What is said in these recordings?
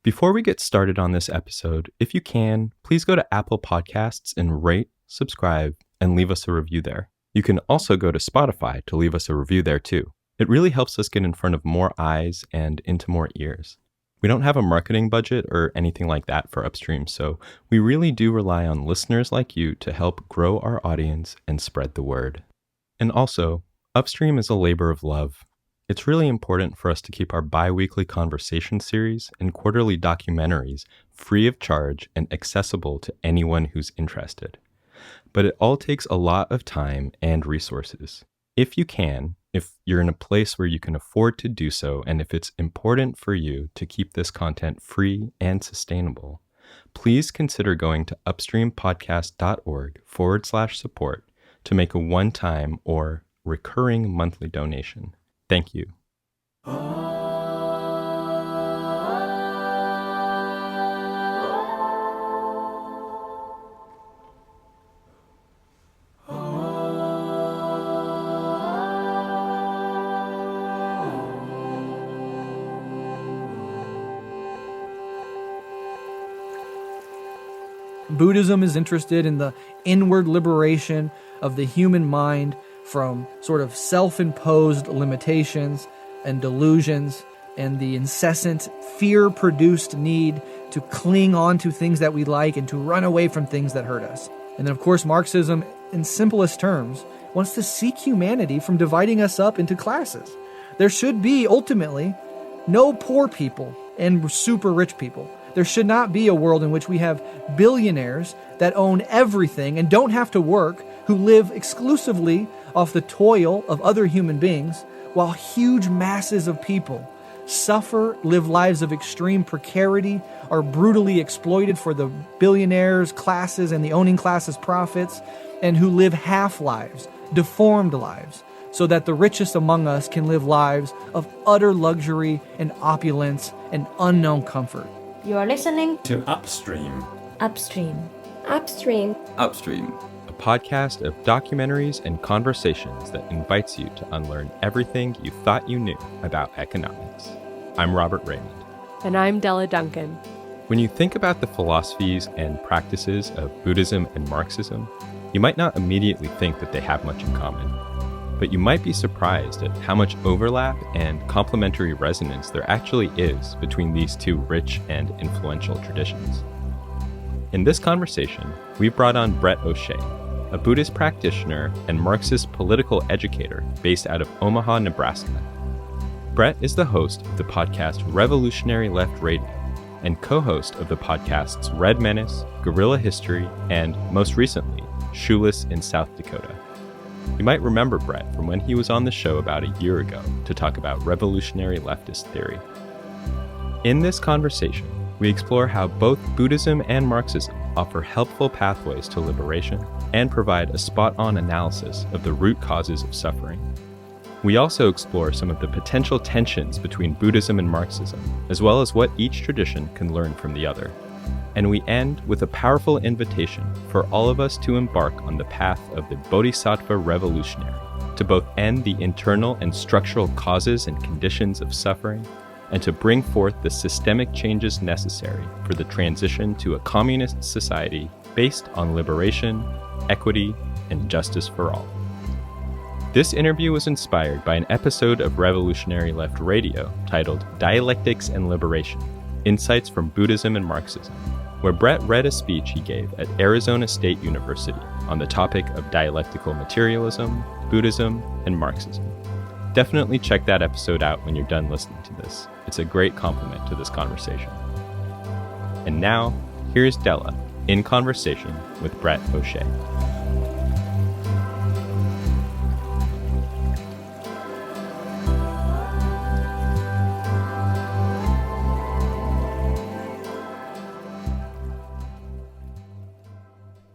Before we get started on this episode, if you can, please go to Apple Podcasts and rate, subscribe, and leave us a review there. You can also go to Spotify to leave us a review there too. It really helps us get in front of more eyes and into more ears. We don't have a marketing budget or anything like that for Upstream, so we really do rely on listeners like you to help grow our audience and spread the word. And also, Upstream is a labor of love. It's really important for us to keep our bi-weekly conversation series and quarterly documentaries free of charge and accessible to anyone who's interested. But it all takes a lot of time and resources. If you can, if you're in a place where you can afford to do so, and if it's important for you to keep this content free and sustainable, please consider going to upstreampodcast.org/support to make a one-time or recurring monthly donation. Thank you. Buddhism is interested in the inward liberation of the human mind from sort of self-imposed limitations and delusions and the incessant fear-produced need to cling on to things that we like and to run away from things that hurt us. And then, of course, Marxism, in simplest terms, wants to seek humanity from dividing us up into classes. There should be, ultimately, no poor people and super rich people. There should not be a world in which we have billionaires that own everything and don't have to work, who live exclusively off the toil of other human beings, while huge masses of people suffer, live lives of extreme precarity, are brutally exploited for the billionaires' classes and the owning classes' profits, and who live half lives, deformed lives, so that the richest among us can live lives of utter luxury and opulence and unknown comfort. You are listening to Upstream. Upstream. Upstream. Upstream. A podcast of documentaries and conversations that invites you to unlearn everything you thought you knew about economics. I'm Robert Raymond. And I'm Della Duncan. When you think about the philosophies and practices of Buddhism and Marxism, you might not immediately think that they have much in common. But you might be surprised at how much overlap and complementary resonance there actually is between these two rich and influential traditions. In this conversation, we brought on Breht O'Shea, a Buddhist practitioner and Marxist political educator based out of Omaha, Nebraska. Breht is the host of the podcast Revolutionary Left Radio and co-host of the podcasts Red Menace, Guerrilla History, and, most recently, Shoeless in South Dakota. You might remember Breht from when he was on the show about a year ago to talk about revolutionary leftist theory. In this conversation, we explore how both Buddhism and Marxism offer helpful pathways to liberation and provide a spot-on analysis of the root causes of suffering. We also explore some of the potential tensions between Buddhism and Marxism, as well as what each tradition can learn from the other. And we end with a powerful invitation for all of us to embark on the path of the bodhisattva revolutionary, to both end the internal and structural causes and conditions of suffering, and to bring forth the systemic changes necessary for the transition to a communist society based on liberation, equity, and justice for all. This interview was inspired by an episode of Revolutionary Left Radio titled Dialectics and Liberation: Insights from Buddhism and Marxism, where Breht read a speech he gave at Arizona State University on the topic of dialectical materialism, Buddhism, and Marxism. Definitely check that episode out when you're done listening to this. It's a great complement to this conversation. And now, here's Della in conversation with Breht O'Shea.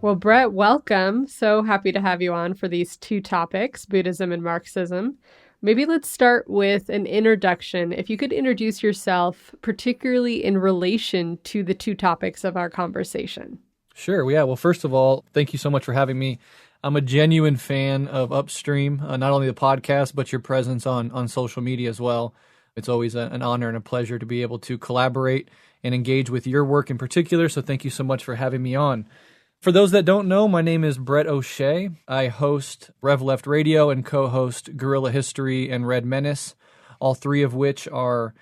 Well, Breht, welcome. So happy to have you on for these two topics, Buddhism and Marxism. Maybe let's start with an introduction. If you could introduce yourself, particularly in relation to the two topics of our conversation. Sure. Yeah. Well, first of all, thank you so much for having me. I'm a genuine fan of Upstream, not only the podcast, but your presence on social media as well. It's always an honor and a pleasure to be able to collaborate and engage with your work in particular. So thank you so much for having me on. For those that don't know, my name is Breht O'Shea. I host Rev Left Radio and co-host Guerrilla History and Red Menace, all three of which are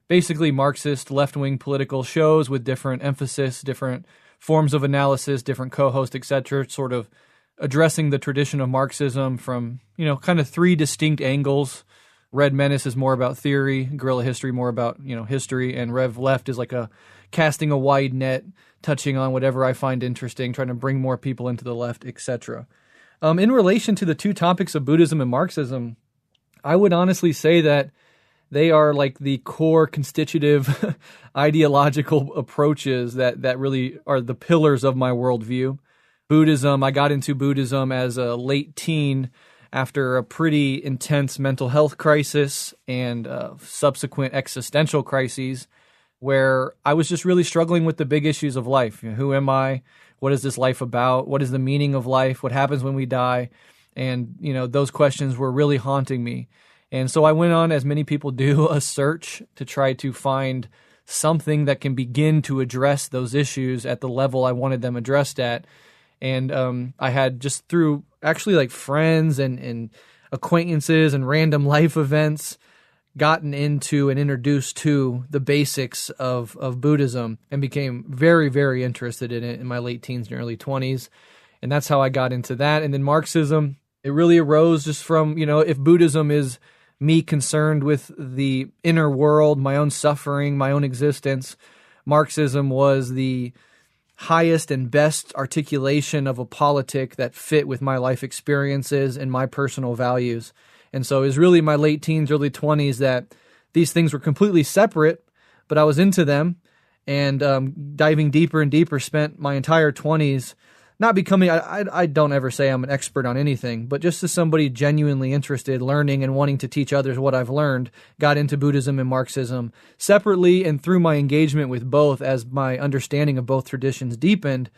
basically Marxist left-wing political shows with different emphasis, different forms of analysis, different co-hosts, etc., sort of addressing the tradition of Marxism from, kind of three distinct angles. Red Menace is more about theory, Guerrilla History more about, history, and Rev Left is like casting a wide net, touching on whatever I find interesting, trying to bring more people into the left, etc. In relation to the two topics of Buddhism and Marxism, I would honestly say that they are like the core constitutive ideological approaches that really are the pillars of my worldview. Buddhism, I got into Buddhism as a late teen after a pretty intense mental health crisis and subsequent existential crises where I was just really struggling with the big issues of life. Who am I? What is this life about? What is the meaning of life? What happens when we die? And, those questions were really haunting me. And so I went on, as many people do, a search to try to find something that can begin to address those issues at the level I wanted them addressed at. And I had just through actually like friends and acquaintances and random life events gotten into and introduced to the basics of Buddhism and became very, very interested in it in my late teens and early 20s. And that's how I got into that. And then Marxism, it really arose just from, if Buddhism is me concerned with the inner world, my own suffering, my own existence, Marxism was the highest and best articulation of a politic that fit with my life experiences and my personal values. And so it was really my late teens, early 20s that these things were completely separate, but I was into them and diving deeper and deeper, spent my entire 20s not becoming, I don't ever say I'm an expert on anything, but just as somebody genuinely interested, learning and wanting to teach others what I've learned, got into Buddhism and Marxism separately, and through my engagement with both, as my understanding of both traditions deepened,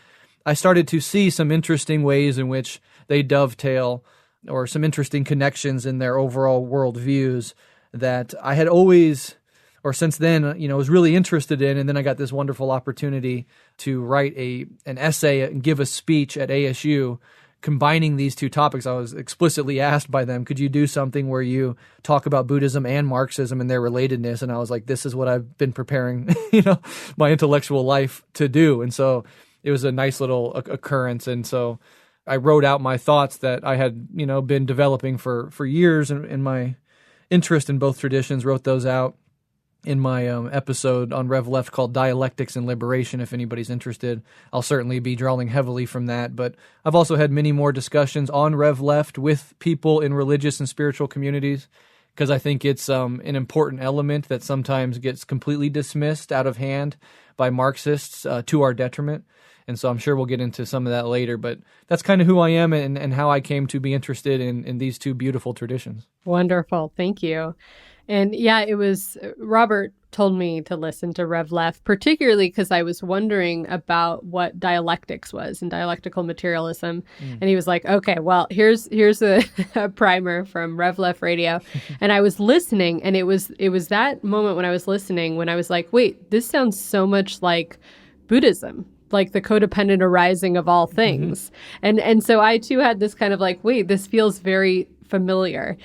I started to see some interesting ways in which they dovetail or some interesting connections in their overall worldviews that I had always, or since then, was really interested in. And then I got this wonderful opportunity to write an essay and give a speech at ASU combining these two topics. I was explicitly asked by them, could you do something where you talk about Buddhism and Marxism and their relatedness? And I was like, this is what I've been preparing, my intellectual life to do. And so it was a nice little occurrence. And so I wrote out my thoughts that I had, been developing for years in my interest in both traditions, wrote those out in my episode on Rev Left called Dialectics and Liberation. If anybody's interested, I'll certainly be drawing heavily from that. But I've also had many more discussions on Rev Left with people in religious and spiritual communities, because I think it's an important element that sometimes gets completely dismissed out of hand by Marxists to our detriment. And so I'm sure we'll get into some of that later, but that's kind of who I am and how I came to be interested in these two beautiful traditions. Wonderful. Thank you. And yeah, it was Robert told me to listen to Rev Left, particularly because I was wondering about what dialectics was and dialectical materialism. And he was like, okay, well, here's a primer from Rev Left Radio. And I was listening, and it was that moment when I was listening when I was like, wait, this sounds so much like Buddhism, like the codependent arising of all things. And so I too had this kind of like, wait, this feels very familiar.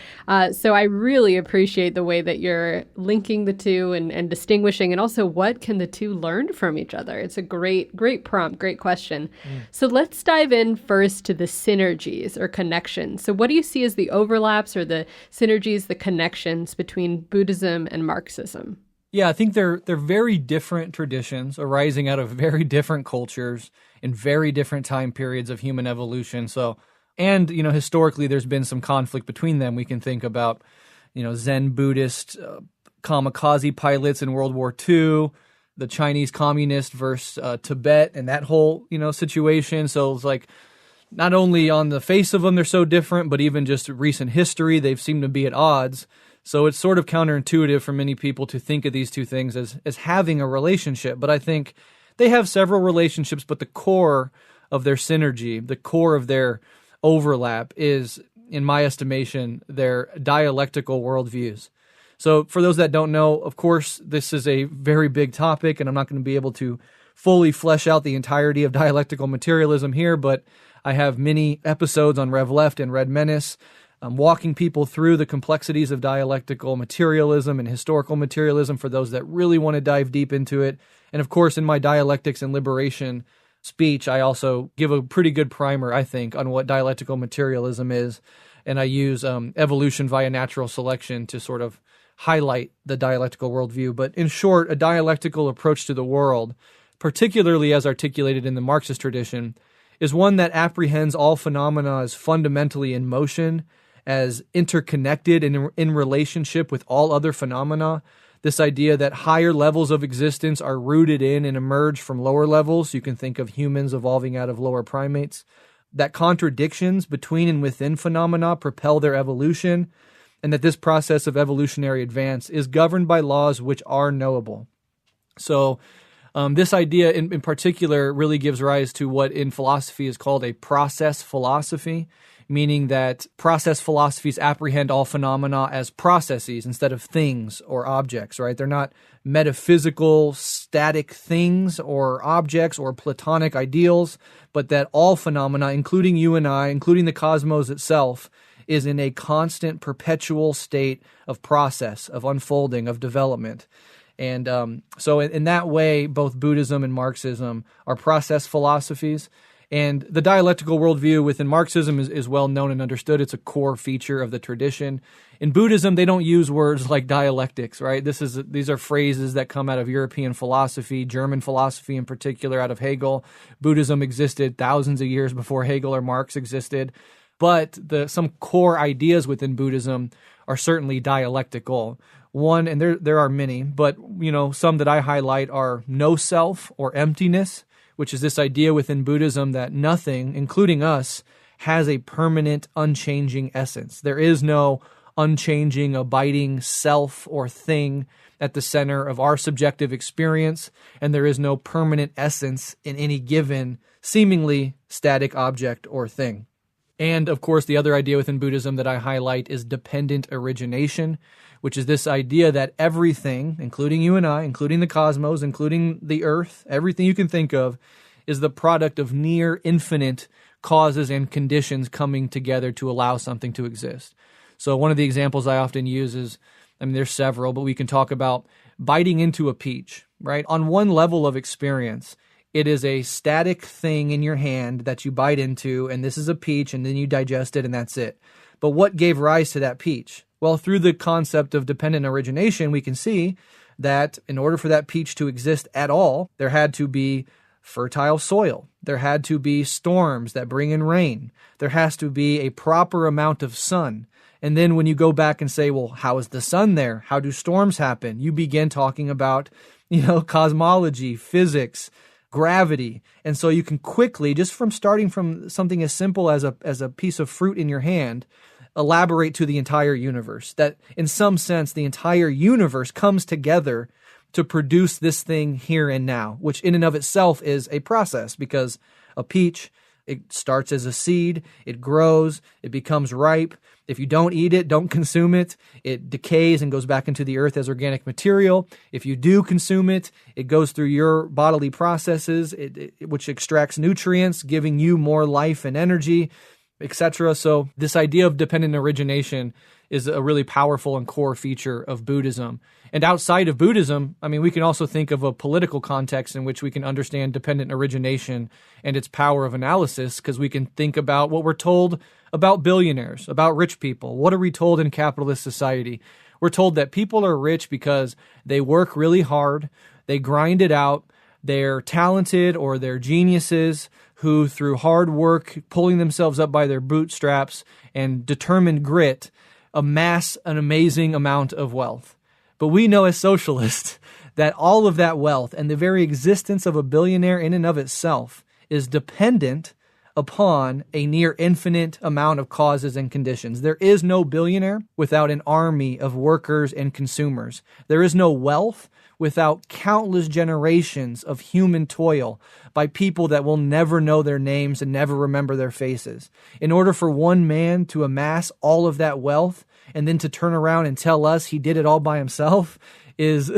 So I really appreciate the way that you're linking the two and distinguishing, and also what can the two learn from each other? It's a great prompt, great question. So let's dive in first to the synergies or connections. So what do you see as the overlaps or the synergies, the connections between Buddhism and Marxism? Yeah, I think they're very different traditions arising out of very different cultures in very different time periods of human evolution. So, and, historically there's been some conflict between them. We can think about, Zen Buddhist kamikaze pilots in World War II, the Chinese communist versus Tibet and that whole, situation. So it's like, not only on the face of them, they're so different, but even just recent history, they've seemed to be at odds. So it's sort of counterintuitive for many people to think of these two things as having a relationship. But I think they have several relationships, but the core of their synergy, the core of their overlap is, in my estimation, their dialectical worldviews. So for those that don't know, of course, this is a very big topic, and I'm not going to be able to fully flesh out the entirety of dialectical materialism here, but I have many episodes on Rev Left and Red Menace, walking people through the complexities of dialectical materialism and historical materialism for those that really want to dive deep into it. And of course, in my Dialectics and Liberation speech, I also give a pretty good primer, I think, on what dialectical materialism is. And I use evolution via natural selection to sort of highlight the dialectical worldview. But in short, a dialectical approach to the world, particularly as articulated in the Marxist tradition, is one that apprehends all phenomena as fundamentally in motion, as interconnected and in relationship with all other phenomena. This idea that higher levels of existence are rooted in and emerge from lower levels. You can think of humans evolving out of lower primates. That contradictions between and within phenomena propel their evolution, and that this process of evolutionary advance is governed by laws which are knowable. So this idea in particular really gives rise to what in philosophy is called a process philosophy, meaning that process philosophies apprehend all phenomena as processes instead of things or objects, right? They're not metaphysical, static things or objects or Platonic ideals, but that all phenomena, including you and I, including the cosmos itself, is in a constant, perpetual state of process, of unfolding, of development. And so in that way, both Buddhism and Marxism are process philosophies. And the dialectical worldview within Marxism is well known and understood. It's a core feature of the tradition. In Buddhism, they don't use words like dialectics, right? These are phrases that come out of European philosophy, German philosophy in particular, out of Hegel. Buddhism existed thousands of years before Hegel or Marx existed. But some core ideas within Buddhism are certainly dialectical. One, and there are many, but some that I highlight are no self or emptiness, which is this idea within Buddhism that nothing, including us, has a permanent, unchanging essence. There is no unchanging, abiding self or thing at the center of our subjective experience, and there is no permanent essence in any given, seemingly static object or thing. And, of course, the other idea within Buddhism that I highlight is dependent origination, which is this idea that everything, including you and I, including the cosmos, including the earth, everything you can think of, is the product of near infinite causes and conditions coming together to allow something to exist. So one of the examples I often use is, there's several, but we can talk about biting into a peach, right? On one level of experience, it is a static thing in your hand that you bite into, and this is a peach, and then you digest it, and that's it. But what gave rise to that peach? Well, through the concept of dependent origination, we can see that in order for that peach to exist at all, there had to be fertile soil. There had to be storms that bring in rain. There has to be a proper amount of sun. And then when you go back and say, well, how is the sun there? How do storms happen? You begin talking about, cosmology, physics, gravity. And so you can quickly, just from starting from something as simple as a piece of fruit in your hand, elaborate to the entire universe. That in some sense, the entire universe comes together to produce this thing here and now, which in and of itself is a process, because a peach, it starts as a seed, it grows, it becomes ripe. If you don't eat it, don't consume it, it decays and goes back into the earth as organic material. If you do consume it, it goes through your bodily processes, which extracts nutrients, giving you more life and energy, etc. So this idea of dependent origination is a really powerful and core feature of Buddhism. And outside of Buddhism, we can also think of a political context in which we can understand dependent origination and its power of analysis, because we can think about what we're told about billionaires, about rich people. What are we told in capitalist society? We're told that people are rich because they work really hard, they grind it out, they're talented or they're geniuses who, through hard work, pulling themselves up by their bootstraps and determined grit, amass an amazing amount of wealth. But we know as socialists that all of that wealth and the very existence of a billionaire in and of itself is dependent upon a near infinite amount of causes and conditions. There is no billionaire without an army of workers and consumers. There is no wealth without countless generations of human toil by people that will never know their names and never remember their faces. In order for one man to amass all of that wealth and then to turn around and tell us he did it all by himself is,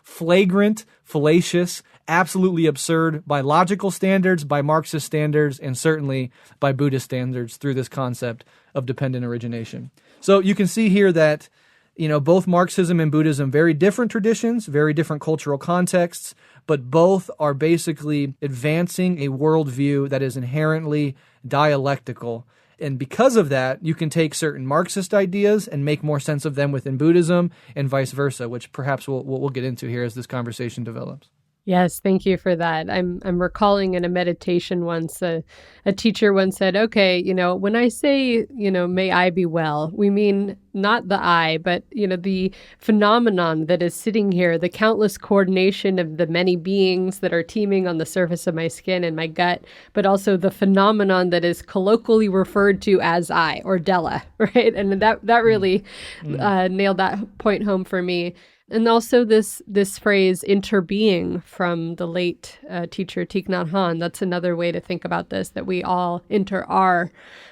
flagrant, fallacious, absolutely absurd by logical standards, by Marxist standards, and certainly by Buddhist standards through this concept of dependent origination. So you can see here that, both Marxism and Buddhism, very different traditions, very different cultural contexts, but both are basically advancing a worldview that is inherently dialectical. And because of that, you can take certain Marxist ideas and make more sense of them within Buddhism and vice versa, which perhaps we'll get into here as this conversation develops. Yes, thank you for that. I'm recalling in a meditation once, a teacher once said, okay, when I say, may I be well, we mean not the I, but, the phenomenon that is sitting here, the countless coordination of the many beings that are teeming on the surface of my skin and my gut, but also the phenomenon that is colloquially referred to as I, or Della, right? And that really nailed that point home for me. And also this phrase interbeing from the late teacher Thich Nhat Hanh, that's another way to think about this, that we all inter-are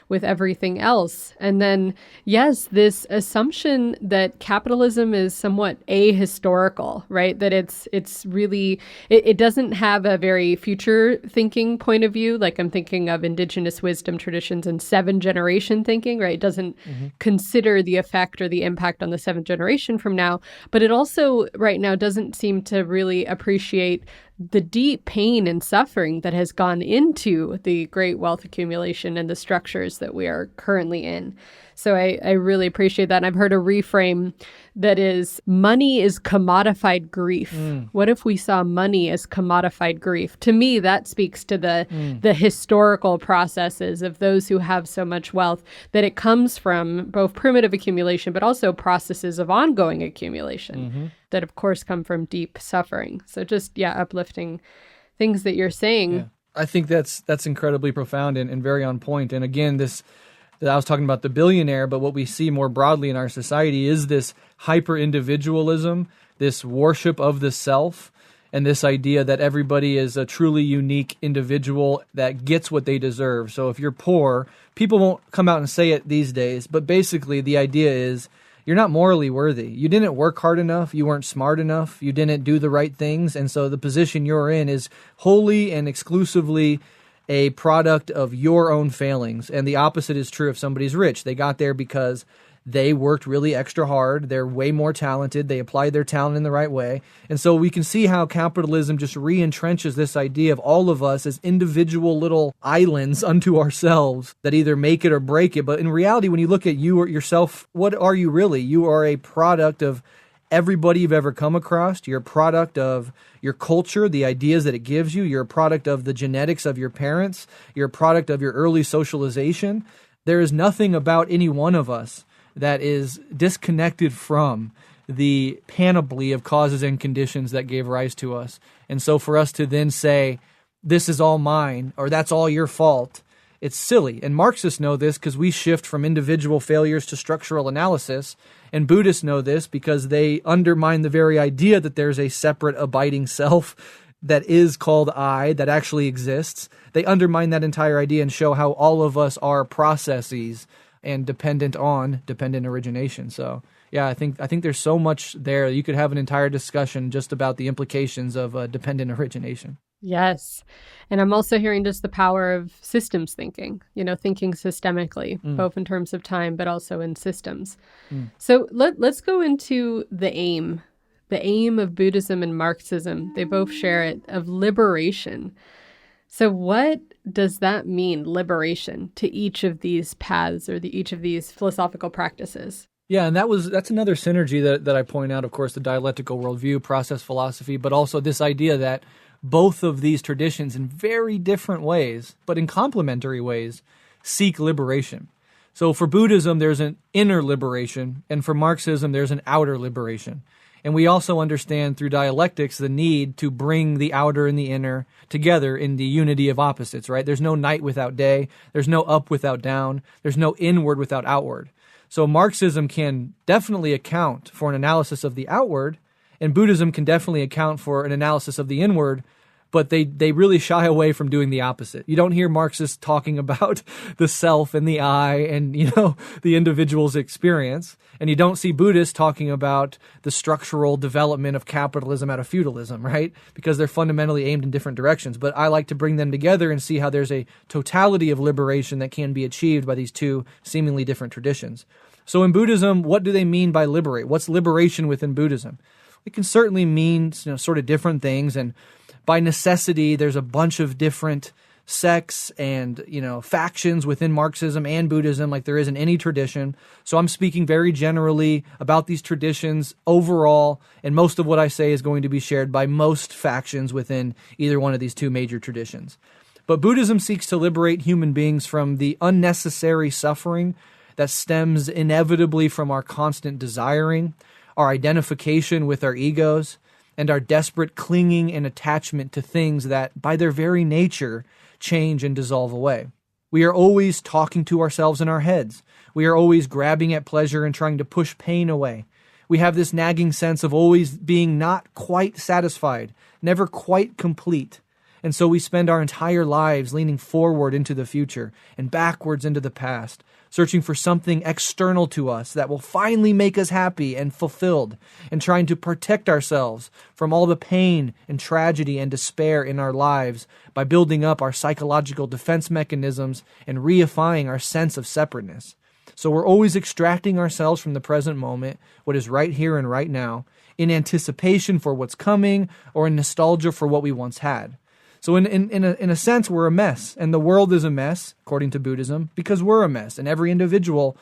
with everything else. And then, yes, this assumption that capitalism is somewhat ahistorical, right? That it's really, it doesn't have a very future thinking point of view. Like I'm thinking of indigenous wisdom traditions and 7th-generation thinking, right? It doesn't consider the effect or the impact on the 7th generation from now. But it also right now doesn't seem to really appreciate the deep pain and suffering that has gone into the great wealth accumulation and the structures that we are currently in. So I really appreciate that. And I've heard a reframe that is, money is commodified grief. What if we saw money as commodified grief? To me, that speaks to the historical processes of those who have so much wealth, that it comes from both primitive accumulation, but also processes of ongoing accumulation that, of course, come from deep suffering. So just, uplifting things that you're saying. Yeah. I think that's incredibly profound and very on point. And again, I was talking about the billionaire, but what we see more broadly in our society is this hyper-individualism, this worship of the self, and this idea that everybody is a truly unique individual that gets what they deserve. So if you're poor, people won't come out and say it these days, but basically the idea is you're not morally worthy. You didn't work hard enough. You weren't smart enough. You didn't do the right things. And so the position you're in is wholly and exclusively a product of your own failings. And the opposite is true if somebody's rich. They got there because they worked really extra hard. They're way more talented. They applied their talent in the right way. And so we can see how capitalism just re-entrenches this idea of all of us as individual little islands unto ourselves that either make it or break it. But in reality, when you look at you or yourself, what are you really? You are a product of everybody you've ever come across. You're a product of your culture, the ideas that it gives you. You're a product of the genetics of your parents. You're a product of your early socialization. There is nothing about any one of us that is disconnected from the panoply of causes and conditions that gave rise to us. And so for us to then say, this is all mine, or that's all your fault, it's silly. And Marxists know this because we shift from individual failures to structural analysis. And Buddhists know this because they undermine the very idea that there's a separate abiding self that is called I, that actually exists. They undermine that entire idea and show how all of us are processes and dependent on dependent origination. So, yeah, I think there's so much there. You could have an entire discussion just about the implications of dependent origination. Yes. And I'm also hearing just the power of systems thinking, thinking systemically, both in terms of time, but also in systems. So let's go into the aim of Buddhism and Marxism. They both share it, of liberation. So what does that mean, liberation, to each of these paths or each of these philosophical practices? Yeah, and that's another synergy that I point out, of course, the dialectical worldview, process philosophy, but also this idea that both of these traditions in very different ways, but in complementary ways, seek liberation. So for Buddhism, there's an inner liberation, and for Marxism, there's an outer liberation. And we also understand through dialectics the need to bring the outer and the inner together in the unity of opposites, right? There's no night without day. There's no up without down. There's no inward without outward. So Marxism can definitely account for an analysis of the outward, and Buddhism can definitely account for an analysis of the inward, but they really shy away from doing the opposite. You don't hear Marxists talking about the self and the I and, the individual's experience. And you don't see Buddhists talking about the structural development of capitalism out of feudalism, right? Because they're fundamentally aimed in different directions. But I like to bring them together and see how there's a totality of liberation that can be achieved by these two seemingly different traditions. So in Buddhism, what do they mean by liberate? What's liberation within Buddhism? It can certainly mean sort of different things, and by necessity, there's a bunch of different sects and factions within Marxism and Buddhism, like there is in any tradition. So I'm speaking very generally about these traditions overall, and most of what I say is going to be shared by most factions within either one of these two major traditions. But Buddhism seeks to liberate human beings from the unnecessary suffering that stems inevitably from our constant desiring, our identification with our egos, and our desperate clinging and attachment to things that, by their very nature, change and dissolve away. We are always talking to ourselves in our heads. We are always grabbing at pleasure and trying to push pain away. We have this nagging sense of always being not quite satisfied, never quite complete. And so we spend our entire lives leaning forward into the future and backwards into the past, searching for something external to us that will finally make us happy and fulfilled, and trying to protect ourselves from all the pain and tragedy and despair in our lives by building up our psychological defense mechanisms and reifying our sense of separateness. So we're always extracting ourselves from the present moment, what is right here and right now, in anticipation for what's coming or in nostalgia for what we once had. So in a sense, we're a mess, and the world is a mess, according to Buddhism, because we're a mess, and every individual,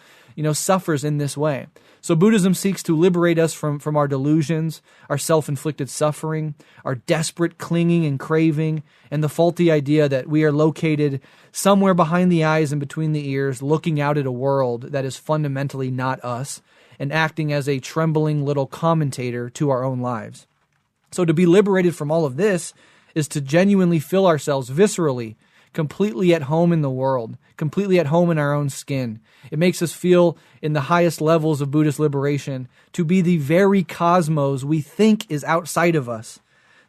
suffers in this way. So Buddhism seeks to liberate us from our delusions, our self-inflicted suffering, our desperate clinging and craving, and the faulty idea that we are located somewhere behind the eyes and between the ears, looking out at a world that is fundamentally not us, and acting as a trembling little commentator to our own lives. So to be liberated from all of this is to genuinely feel ourselves viscerally, completely at home in the world, completely at home in our own skin. It makes us feel, in the highest levels of Buddhist liberation, to be the very cosmos we think is outside of us,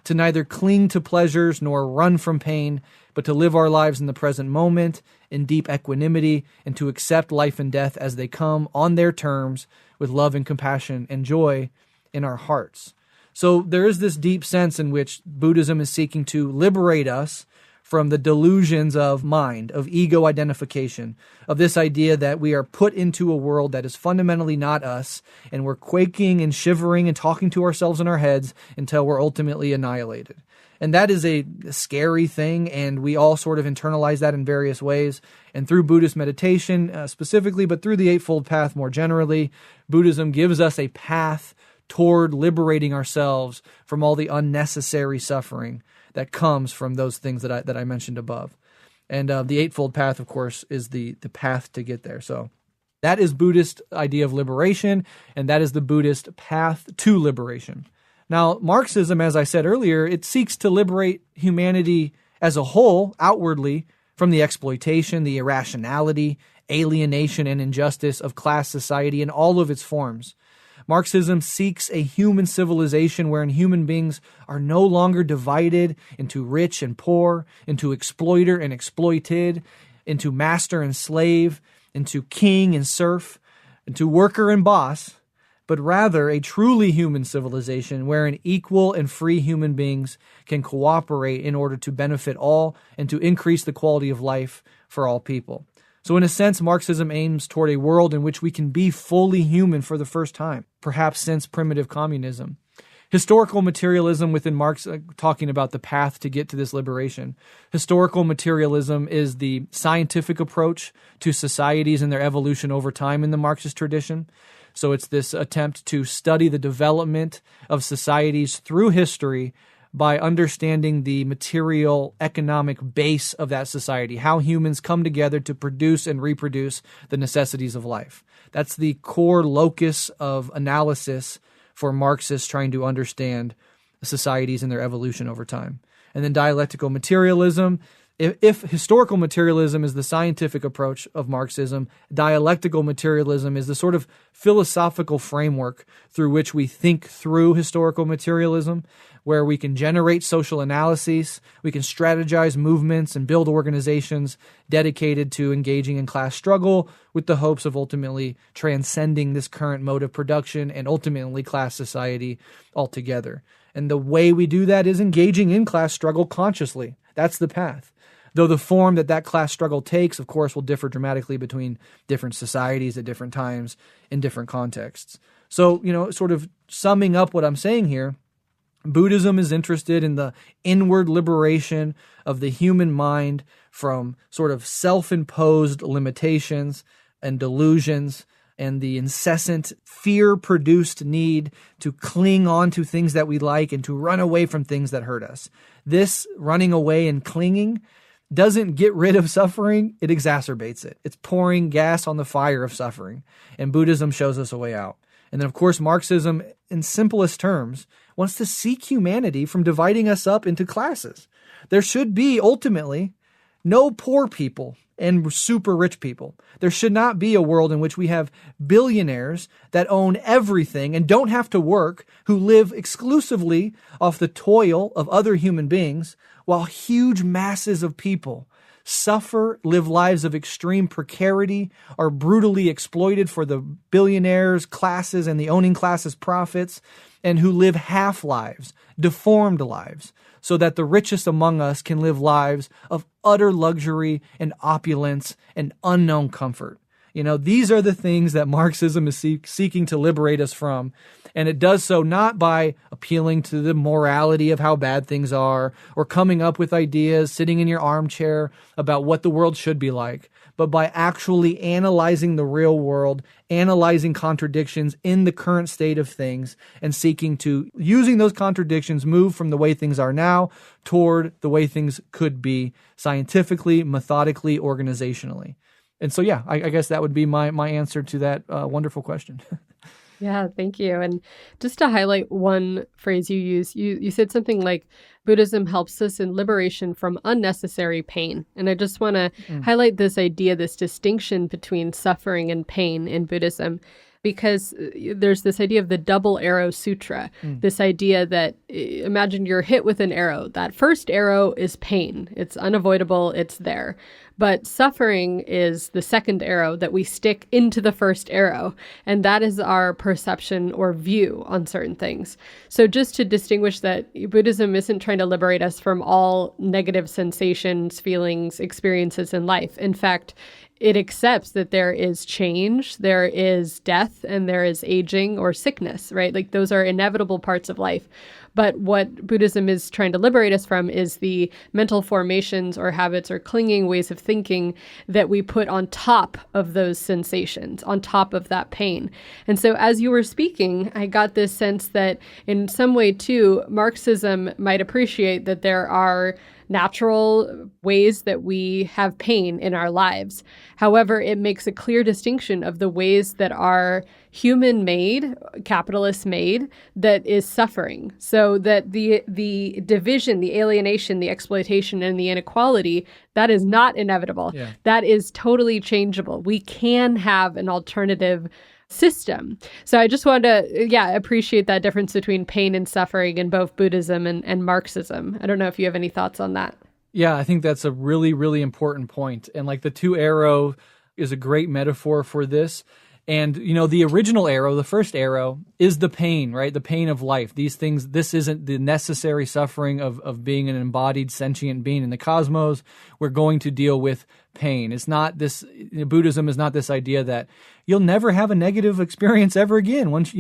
to neither cling to pleasures nor run from pain, but to live our lives in the present moment, in deep equanimity, and to accept life and death as they come on their terms, with love and compassion and joy in our hearts. So there is this deep sense in which Buddhism is seeking to liberate us from the delusions of mind, of ego identification, of this idea that we are put into a world that is fundamentally not us, and we're quaking and shivering and talking to ourselves in our heads until we're ultimately annihilated. And that is a scary thing, and we all sort of internalize that in various ways. And through Buddhist meditation specifically, but through the Eightfold Path more generally, Buddhism gives us a path toward liberating ourselves from all the unnecessary suffering that comes from those things that I mentioned above. And the Eightfold Path, of course, is the path to get there. So that is Buddhist idea of liberation, and that is the Buddhist path to liberation. Now, Marxism, as I said earlier, it seeks to liberate humanity as a whole, outwardly, from the exploitation, the irrationality, alienation, and injustice of class society in all of its forms. Marxism seeks a human civilization wherein human beings are no longer divided into rich and poor, into exploiter and exploited, into master and slave, into king and serf, into worker and boss, but rather a truly human civilization wherein equal and free human beings can cooperate in order to benefit all and to increase the quality of life for all people. So in a sense, Marxism aims toward a world in which we can be fully human for the first time, perhaps since primitive communism. Historical materialism within Marx, talking about the path to get to this liberation. Historical materialism is the scientific approach to societies and their evolution over time in the Marxist tradition. So it's this attempt to study the development of societies through history by understanding the material economic base of that society, how humans come together to produce and reproduce the necessities of life. That's the core locus of analysis for Marxists trying to understand societies and their evolution over time. And then dialectical materialism If historical materialism is the scientific approach of Marxism, dialectical materialism is the sort of philosophical framework through which we think through historical materialism, where we can generate social analyses, we can strategize movements and build organizations dedicated to engaging in class struggle with the hopes of ultimately transcending this current mode of production and ultimately class society altogether. And the way we do that is engaging in class struggle consciously. That's the path. Though the form that class struggle takes, of course, will differ dramatically between different societies at different times in different contexts. So, sort of summing up what I'm saying here, Buddhism is interested in the inward liberation of the human mind from sort of self-imposed limitations and delusions and the incessant fear-produced need to cling on to things that we like and to run away from things that hurt us. This running away and clinging doesn't get rid of suffering, it exacerbates it. It's pouring gas on the fire of suffering, and Buddhism shows us a way out. And then, of course, Marxism, in simplest terms, wants to seek humanity from dividing us up into classes. There should be, ultimately, no poor people and super rich people. There should not be a world in which we have billionaires that own everything and don't have to work, who live exclusively off the toil of other human beings, while huge masses of people suffer, live lives of extreme precarity, are brutally exploited for the billionaires' classes and the owning classes' profits, and who live half lives, deformed lives, so that the richest among us can live lives of utter luxury and opulence and unknown comfort. These are the things that Marxism is seeking to liberate us from. And it does so not by appealing to the morality of how bad things are or coming up with ideas, sitting in your armchair about what the world should be like, but by actually analyzing the real world, analyzing contradictions in the current state of things, and seeking to, using those contradictions, move from the way things are now toward the way things could be scientifically, methodically, organizationally. And so, I guess that would be my answer to that wonderful question. Yeah, thank you. And just to highlight one phrase you used, you said something like Buddhism helps us in liberation from unnecessary pain. And I just want to highlight this idea, this distinction between suffering and pain in Buddhism, because there's this idea of the double arrow sutra, this idea that imagine you're hit with an arrow. That first arrow is pain. It's unavoidable. It's there. But suffering is the second arrow that we stick into the first arrow. And that is our perception or view on certain things. So just to distinguish that Buddhism isn't trying to liberate us from all negative sensations, feelings, experiences in life. In fact, it accepts that there is change, there is death, and there is aging or sickness, right? Like those are inevitable parts of life. But what Buddhism is trying to liberate us from is the mental formations or habits or clinging ways of thinking that we put on top of those sensations, on top of that pain. And so as you were speaking, I got this sense that in some way too, Marxism might appreciate that there are natural ways that we have pain in our lives. However, it makes a clear distinction of the ways that are human-made, capitalist-made, that is suffering. So that the division, the alienation, the exploitation, and the inequality, that is not inevitable. Yeah. That is totally changeable. We can have an alternative system. So I just wanted to, appreciate that difference between pain and suffering in both Buddhism and Marxism. I don't know if you have any thoughts on that. Yeah, I think that's a really, really important point. And like the two arrow is a great metaphor for this. And, the original arrow, the first arrow, is the pain, right? The pain of life. These things, this isn't the necessary suffering of being an embodied sentient being in the cosmos. We're going to deal with pain. It's not this, Buddhism is not this idea that you'll never have a negative experience ever again. Once,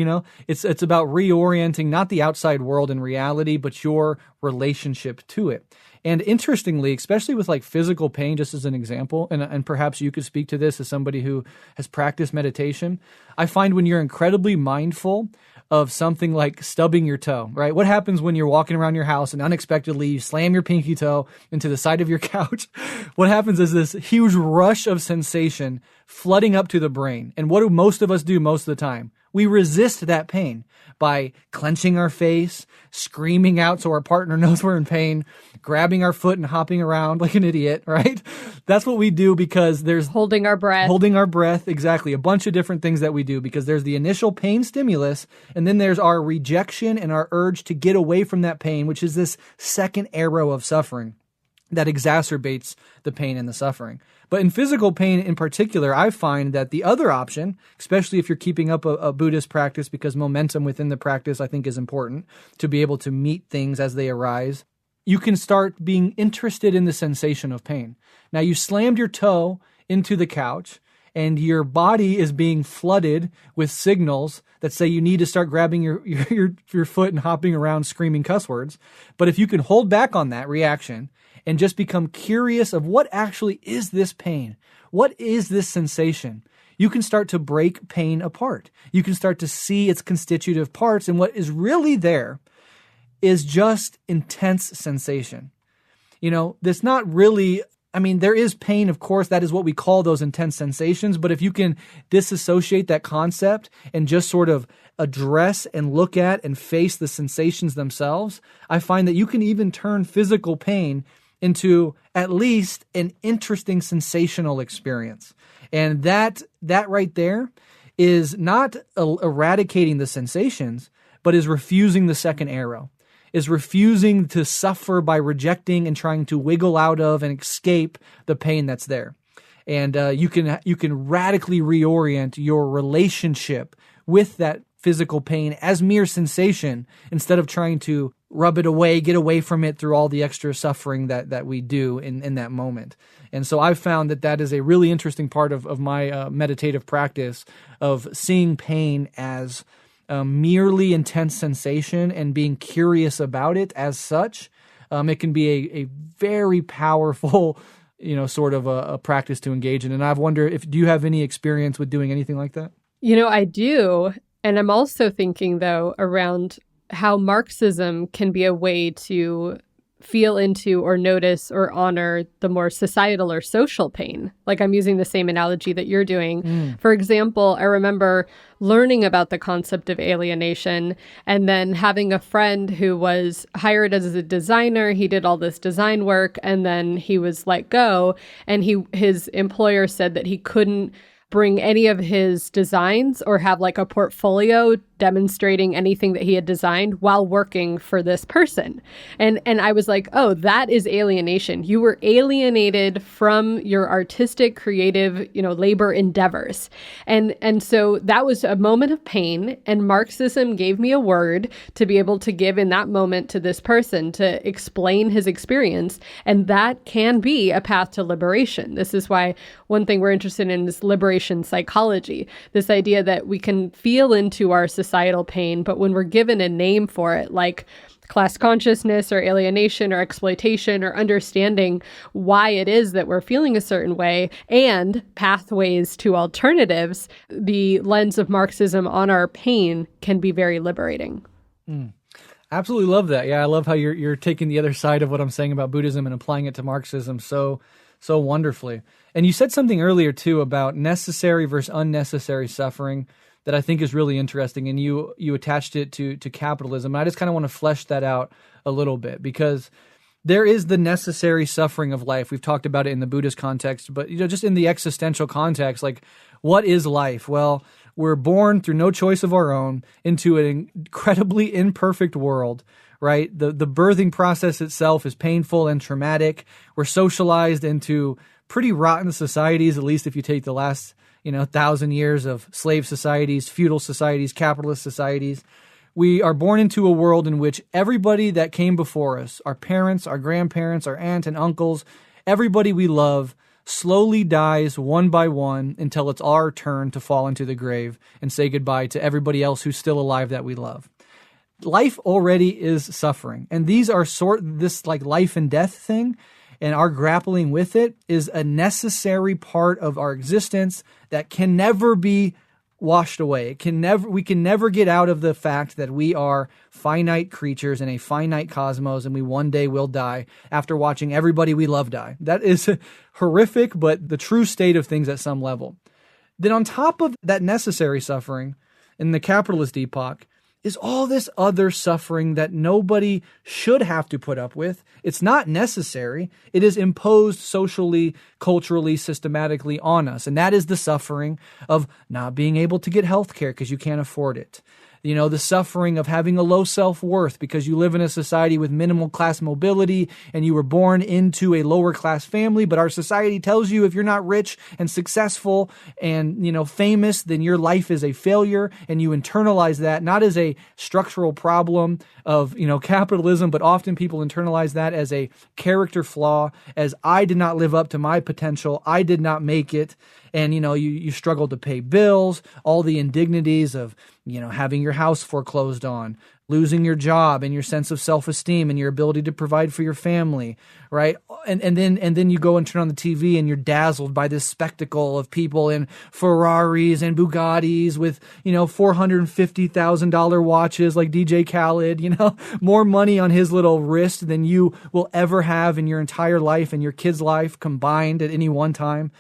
it's about reorienting not the outside world in reality, but your relationship to it. And interestingly, especially with like physical pain, just as an example, and perhaps you could speak to this as somebody who has practiced meditation, I find when you're incredibly mindful of something like stubbing your toe, right? What happens when you're walking around your house and unexpectedly you slam your pinky toe into the side of your couch? What happens is this huge rush of sensation flooding up to the brain. And what do most of us do most of the time? We resist that pain by clenching our face, screaming out so our partner knows we're in pain, grabbing our foot and hopping around like an idiot, right? That's what we do because there's holding our breath, exactly. A bunch of different things that we do because there's the initial pain stimulus, and then there's our rejection and our urge to get away from that pain, which is this second arrow of suffering that exacerbates the pain and the suffering. But in physical pain in particular, I find that the other option, especially if you're keeping up a Buddhist practice, because momentum within the practice I think is important to be able to meet things as they arise, you can start being interested in the sensation of pain. Now, you slammed your toe into the couch and your body is being flooded with signals that say you need to start grabbing your foot and hopping around screaming cuss words. But if you can hold back on that reaction and just become curious of what actually is this pain, what is this sensation, you can start to break pain apart. You can start to see its constitutive parts, and what is really there is just intense sensation. There's not really, there is pain, of course, that is what we call those intense sensations, but if you can disassociate that concept and just sort of address and look at and face the sensations themselves, I find that you can even turn physical pain into at least an interesting sensational experience. And that right there is not eradicating the sensations, but is refusing the second arrow, is refusing to suffer by rejecting and trying to wiggle out of and escape the pain that's there. And you can radically reorient your relationship with that physical pain as mere sensation instead of trying to rub it away, get away from it through all the extra suffering that we do in that moment. And so I've found that is a really interesting part of my meditative practice of seeing pain as merely intense sensation and being curious about it as such. It can be a very powerful, sort of a practice to engage in. And I've wondered do you have any experience with doing anything like that? I do. And I'm also thinking, though, around how Marxism can be a way to feel into or notice or honor the more societal or social pain. Like I'm using the same analogy that you're doing. For example, I remember learning about the concept of alienation and then having a friend who was hired as a designer. He did all this design work and then he was let go, and his employer said that he couldn't bring any of his designs or have like a portfolio demonstrating anything that he had designed while working for this person. And I was like, oh, that is alienation. You were alienated from your artistic, creative, labor endeavors. And so that was a moment of pain. And Marxism gave me a word to be able to give in that moment to this person to explain his experience. And that can be a path to liberation. This is why one thing we're interested in is liberation psychology. This idea that we can feel into our societal pain, but when we're given a name for it, like class consciousness or alienation or exploitation or understanding why it is that we're feeling a certain way and pathways to alternatives, the lens of Marxism on our pain can be very liberating. Absolutely love that. Yeah, I love how you're taking the other side of what I'm saying about Buddhism and applying it to Marxism so wonderfully. And you said something earlier too about necessary versus unnecessary suffering that I think is really interesting, and you attached it to capitalism. I just kind of want to flesh that out a little bit because there is the necessary suffering of life. We've talked about it in the Buddhist context, but just in the existential context, like what is life? Well, we're born through no choice of our own into an incredibly imperfect world, right? The birthing process itself is painful and traumatic. We're socialized into pretty rotten societies, at least if you take the last 1,000 years of slave societies, feudal societies, capitalist societies. We are born into a world in which everybody that came before us, our parents, our grandparents, our aunt and uncles, everybody we love, slowly dies one by one until it's our turn to fall into the grave and say goodbye to everybody else who's still alive that we love. Life already is suffering. And these are this like life and death thing, and our grappling with it is a necessary part of our existence that can never be washed away. We can never get out of the fact that we are finite creatures in a finite cosmos, and we one day will die after watching everybody we love die. That is horrific, but the true state of things at some level. Then on top of that necessary suffering in the capitalist epoch is all this other suffering that nobody should have to put up with. It's not necessary. It is imposed socially, culturally, systematically on us. And that is the suffering of not being able to get health care because you can't afford it. You know, the suffering of having a low self-worth because you live in a society with minimal class mobility and you were born into a lower class family, but our society tells you if you're not rich and successful and, you know, famous, then your life is a failure, and you internalize that not as a structural problem of, you know, capitalism, but often people internalize that as a character flaw, as I did not live up to my potential, I did not make it. And, you know, you struggle to pay bills, all the indignities of, you know, having your house foreclosed on, losing your job and your sense of self-esteem and your ability to provide for your family, right? And then you go and turn on the TV and you're dazzled by this spectacle of people in Ferraris and Bugattis with, you know, $450,000 watches like DJ Khaled, you know, more money on his little wrist than you will ever have in your entire life and your kid's life combined at any one time.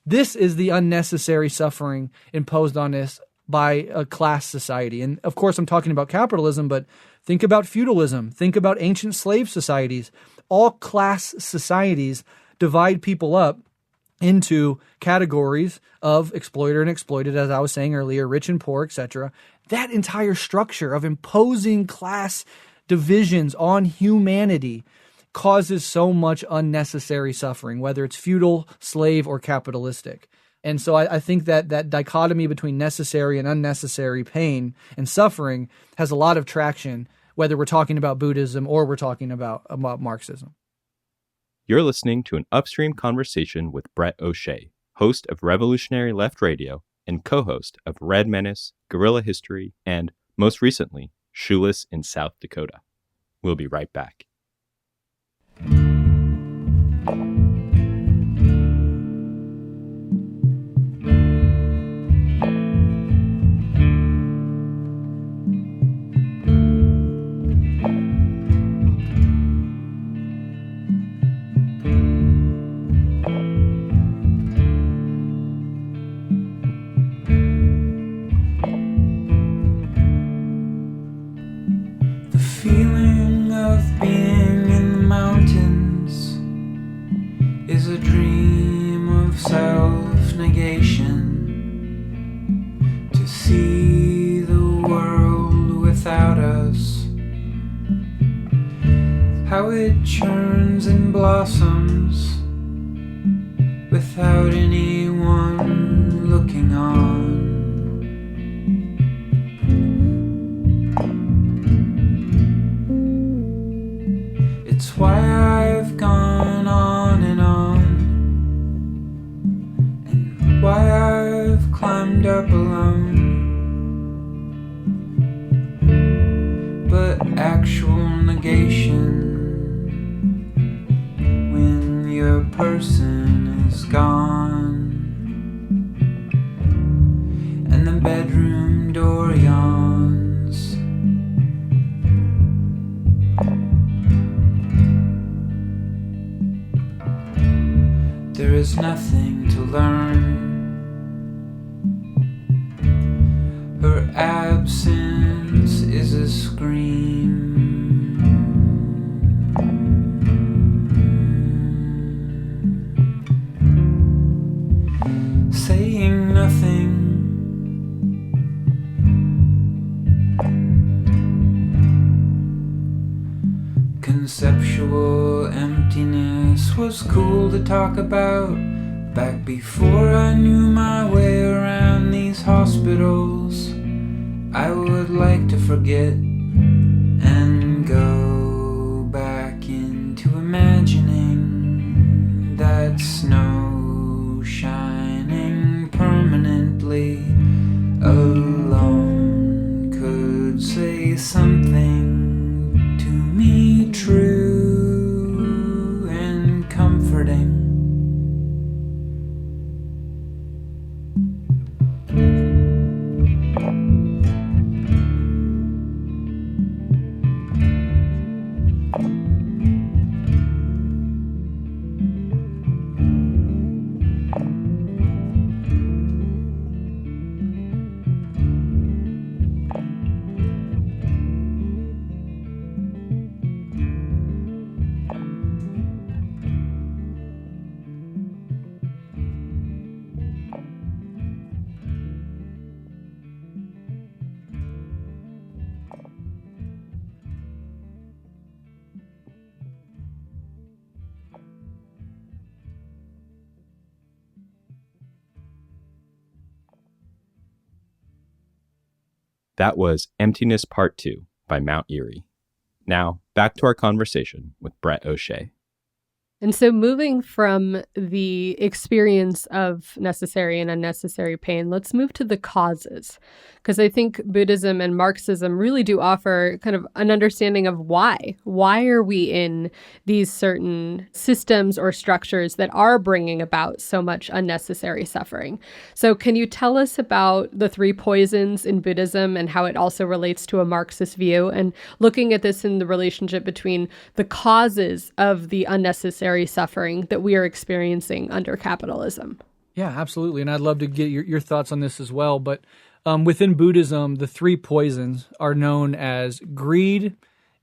This is the unnecessary suffering imposed on us by a class society. And of course, I'm talking about capitalism, but think about feudalism. Think about ancient slave societies. All class societies divide people up into categories of exploiter and exploited, as I was saying earlier, rich and poor, etc. That entire structure of imposing class divisions on humanity causes so much unnecessary suffering, whether it's feudal, slave, or capitalistic. And so I think that dichotomy between necessary and unnecessary pain and suffering has a lot of traction, whether we're talking about Buddhism or we're talking about Marxism. You're listening to an Upstream conversation with Breht O'Shea, host of Revolutionary Left Radio and co-host of Red Menace, Guerrilla History, and, most recently, Shoeless in South Dakota. We'll be right back. The feeling of being in the mountains is a dream of self-negation. To see the world without us, how it churns and blossoms without anyone looking on. It's why I've gone on, and why I've climbed up alone. But actual negation, when your person is gone and the bedroom door yawns, there is nothing to learn. Her absence is a scream. Saying nothing. Conceptual emptiness was cool to talk about back before I knew my way around these hospitals. I would like to forget and go back into imagining that snow shining permanently alone could say something to me true and comforting. That was Emptiness Part 2 by Mount Erie. Now, back to our conversation with Breht O'Shea. And so moving from the experience of necessary and unnecessary pain, let's move to the causes. Because I think Buddhism and Marxism really do offer kind of an understanding of why. Why are we in these certain systems or structures that are bringing about so much unnecessary suffering? So can you tell us about the three poisons in Buddhism and how it also relates to a Marxist view, and looking at this in the relationship between the causes of the unnecessary suffering that we are experiencing under capitalism? Yeah, absolutely. And I'd love to get your thoughts on this as well. But within Buddhism, the three poisons are known as greed,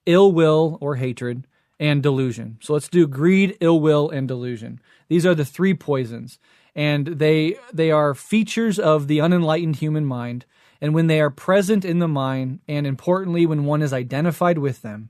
ill will or hatred, and delusion. So let's do greed, ill will, and delusion. These are the three poisons. And they are features of the unenlightened human mind. And when they are present in the mind, and importantly, when one is identified with them,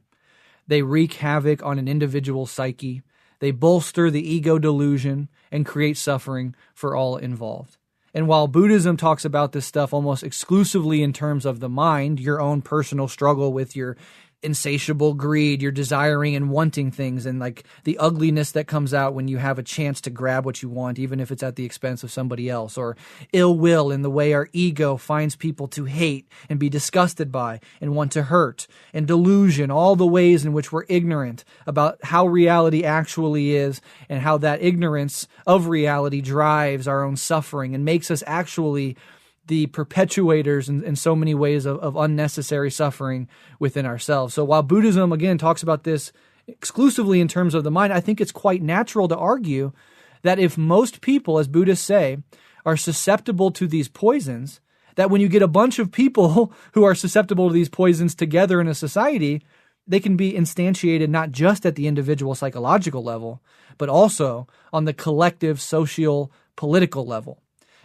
they wreak havoc on an individual psyche. They bolster the ego delusion and create suffering for all involved. And while Buddhism talks about this stuff almost exclusively in terms of the mind, your own personal struggle with your insatiable greed, you're desiring and wanting things, and like the ugliness that comes out when you have a chance to grab what you want, even if it's at the expense of somebody else, or ill will in the way our ego finds people to hate and be disgusted by and want to hurt, and delusion, all the ways in which we're ignorant about how reality actually is and how that ignorance of reality drives our own suffering and makes us actually the perpetuators in so many ways of unnecessary suffering within ourselves. So while Buddhism, again, talks about this exclusively in terms of the mind, I think it's quite natural to argue that if most people, as Buddhists say, are susceptible to these poisons, that when you get a bunch of people who are susceptible to these poisons together in a society, they can be instantiated not just at the individual psychological level, but also on the collective social political level.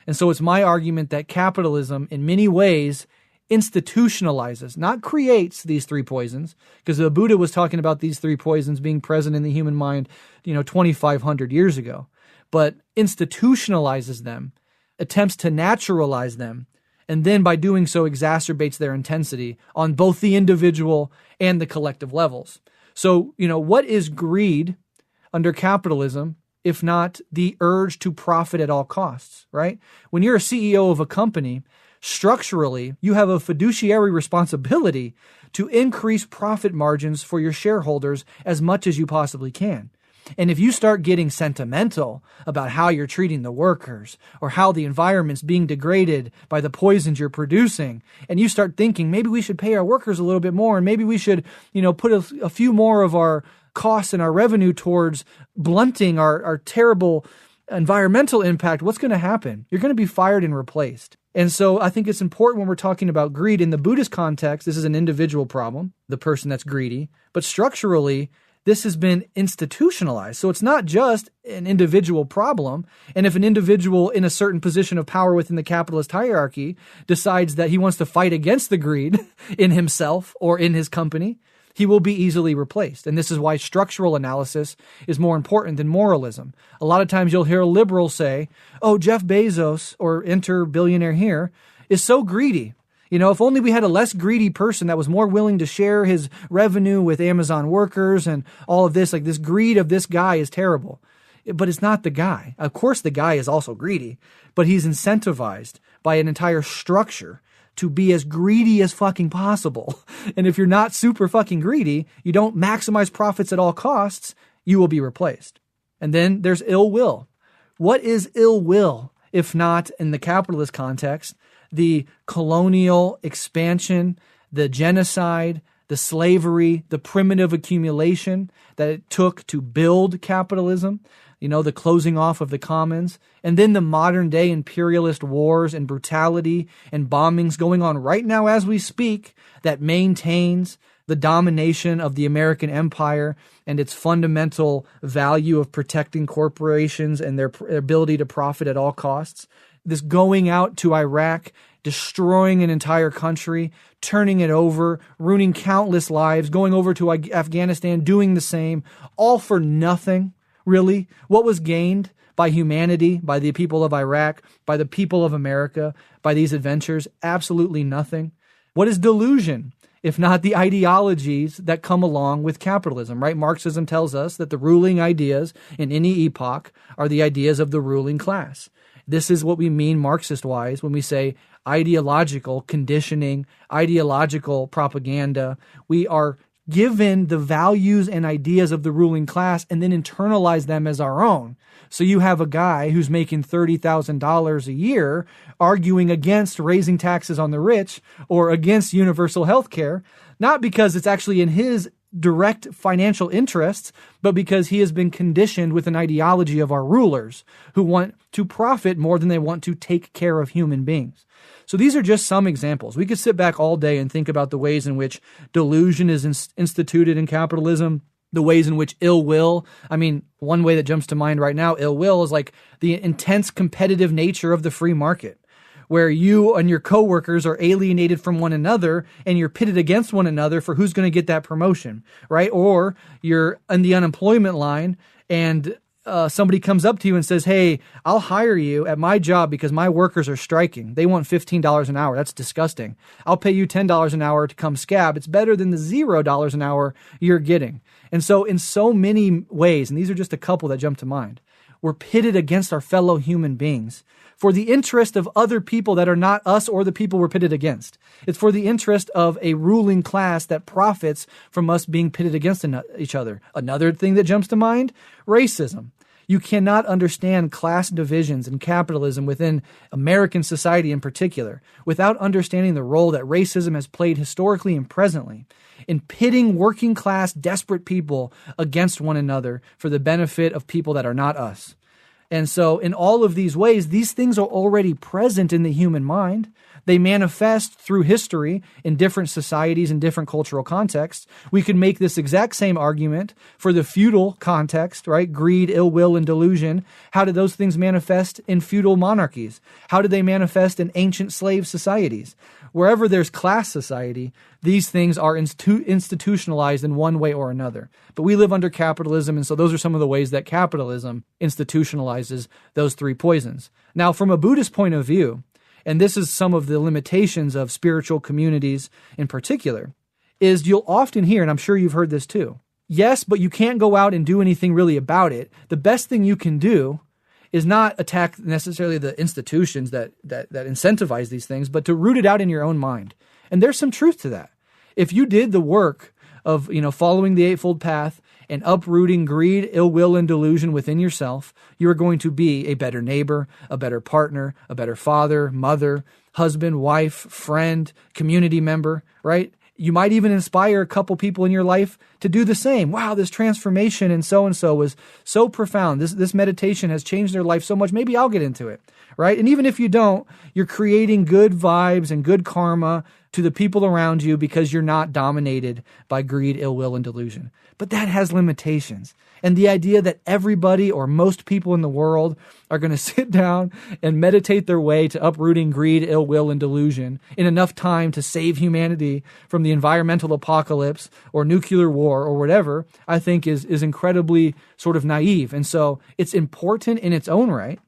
And so it's my argument that capitalism, in many ways, institutionalizes, not creates, these three poisons, because the Buddha was talking about these three poisons being present in the human mind, 2,500 years ago, but institutionalizes them, attempts to naturalize them, and then by doing so exacerbates their intensity on both the individual and the collective levels. So, what is greed under capitalism if not the urge to profit at all costs, right? When you're a CEO of a company, structurally, you have a fiduciary responsibility to increase profit margins for your shareholders as much as you possibly can. And if you start getting sentimental about how you're treating the workers or how the environment's being degraded by the poisons you're producing, and you start thinking maybe we should pay our workers a little bit more and maybe we should, put a few more of our costs and our revenue towards blunting our terrible environmental impact, what's going to happen? You're going to be fired and replaced. And so I think it's important when we're talking about greed in the Buddhist context, this is an individual problem, the person that's greedy, but structurally, this has been institutionalized. So it's not just an individual problem. And if an individual in a certain position of power within the capitalist hierarchy decides that he wants to fight against the greed in himself or in his company, he will be easily replaced. And this is why structural analysis is more important than moralism. A lot of times you'll hear a liberal say, oh, Jeff Bezos, or enter billionaire here, is so greedy. If only we had a less greedy person that was more willing to share his revenue with Amazon workers and all of this, like this greed of this guy is terrible. But it's not the guy. Of course, the guy is also greedy, but he's incentivized by an entire structure to be as greedy as fucking possible. And if you're not super fucking greedy, you don't maximize profits at all costs, you will be replaced. And then there's ill will. What is ill will, if not, in the capitalist context, the colonial expansion, the genocide, the slavery, the primitive accumulation that it took to build capitalism, the closing off of the commons, and then the modern day imperialist wars and brutality and bombings going on right now as we speak that maintains the domination of the American empire and its fundamental value of protecting corporations and their ability to profit at all costs. This going out to Iraq, destroying an entire country, turning it over, ruining countless lives, going over to Afghanistan, doing the same, all for nothing, really. What was gained by humanity, by the people of Iraq, by the people of America, by these adventures? Absolutely nothing. What is delusion, if not the ideologies that come along with capitalism, right? Marxism tells us that the ruling ideas in any epoch are the ideas of the ruling class. This is what we mean Marxist-wise when we say ideological conditioning, ideological propaganda. We are given the values and ideas of the ruling class and then internalize them as our own. So you have a guy who's making $30,000 a year arguing against raising taxes on the rich or against universal health care, not because it's actually in his direct financial interests, but because he has been conditioned with an ideology of our rulers who want to profit more than they want to take care of human beings. So these are just some examples. We could sit back all day and think about the ways in which delusion is instituted in capitalism, the ways in which ill will. I mean, one way that jumps to mind right now, ill will, is like the intense competitive nature of the free market, where you and your coworkers are alienated from one another and you're pitted against one another for who's going to get that promotion, right? Or you're on the unemployment line and somebody comes up to you and says, hey, I'll hire you at my job because my workers are striking. They want $15 an hour. That's disgusting. I'll pay you $10 an hour to come scab. It's better than the $0 an hour you're getting. And so in so many ways, and these are just a couple that jump to mind, we're pitted against our fellow human beings for the interest of other people that are not us or the people we're pitted against. It's for the interest of a ruling class that profits from us being pitted against each other. Another thing that jumps to mind, racism. You cannot understand class divisions and capitalism within American society in particular without understanding the role that racism has played historically and presently in pitting working class, desperate people against one another for the benefit of people that are not us. And so in all of these ways, these things are already present in the human mind. They manifest through history in different societies and different cultural contexts. We could make this exact same argument for the feudal context, right? Greed, ill will, and delusion. How did those things manifest in feudal monarchies? How did they manifest in ancient slave societies? Wherever there's class society, these things are institutionalized in one way or another. But we live under capitalism, and so those are some of the ways that capitalism institutionalizes those three poisons. Now, from a Buddhist point of view, and this is some of the limitations of spiritual communities in particular, is you'll often hear, and I'm sure you've heard this too, yes, but you can't go out and do anything really about it. The best thing you can do is not attack necessarily the institutions that incentivize these things, but to root it out in your own mind. And there's some truth to that. If you did the work of, following the Eightfold Path and uprooting greed, ill will, and delusion within yourself, you are going to be a better neighbor, a better partner, a better father, mother, husband, wife, friend, community member, right? You might even inspire a couple people in your life to do the same. Wow, this transformation and so was so profound. This meditation has changed their life so much. Maybe I'll get into it, right? And even if you don't, you're creating good vibes and good karma to the people around you because you're not dominated by greed, ill will, and delusion. But that has limitations. And the idea that everybody or most people in the world are going to sit down and meditate their way to uprooting greed, ill will, and delusion in enough time to save humanity from the environmental apocalypse or nuclear war or whatever, I think is incredibly sort of naive. And so it's important in its own right,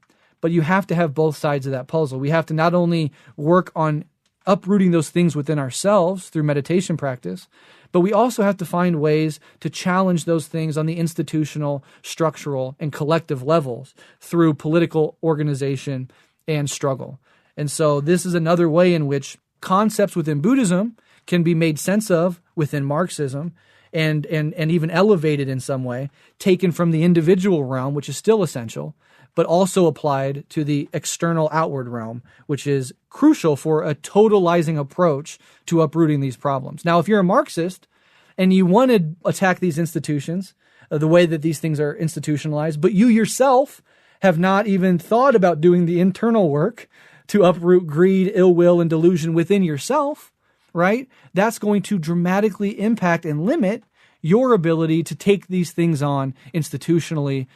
but you have to have both sides of that puzzle. We have to not only work on uprooting those things within ourselves through meditation practice, but we also have to find ways to challenge those things on the institutional, structural, and collective levels through political organization and struggle. And so this is another way in which concepts within Buddhism can be made sense of within Marxism and even elevated in some way, taken from the individual realm, which is still essential, but also applied to the external outward realm, which is crucial for a totalizing approach to uprooting these problems. Now, if you're a Marxist and you want to attack these institutions, the way that these things are institutionalized, but you yourself have not even thought about doing the internal work to uproot greed, ill will, and delusion within yourself, right? That's going to dramatically impact and limit your ability to take these things on institutionally,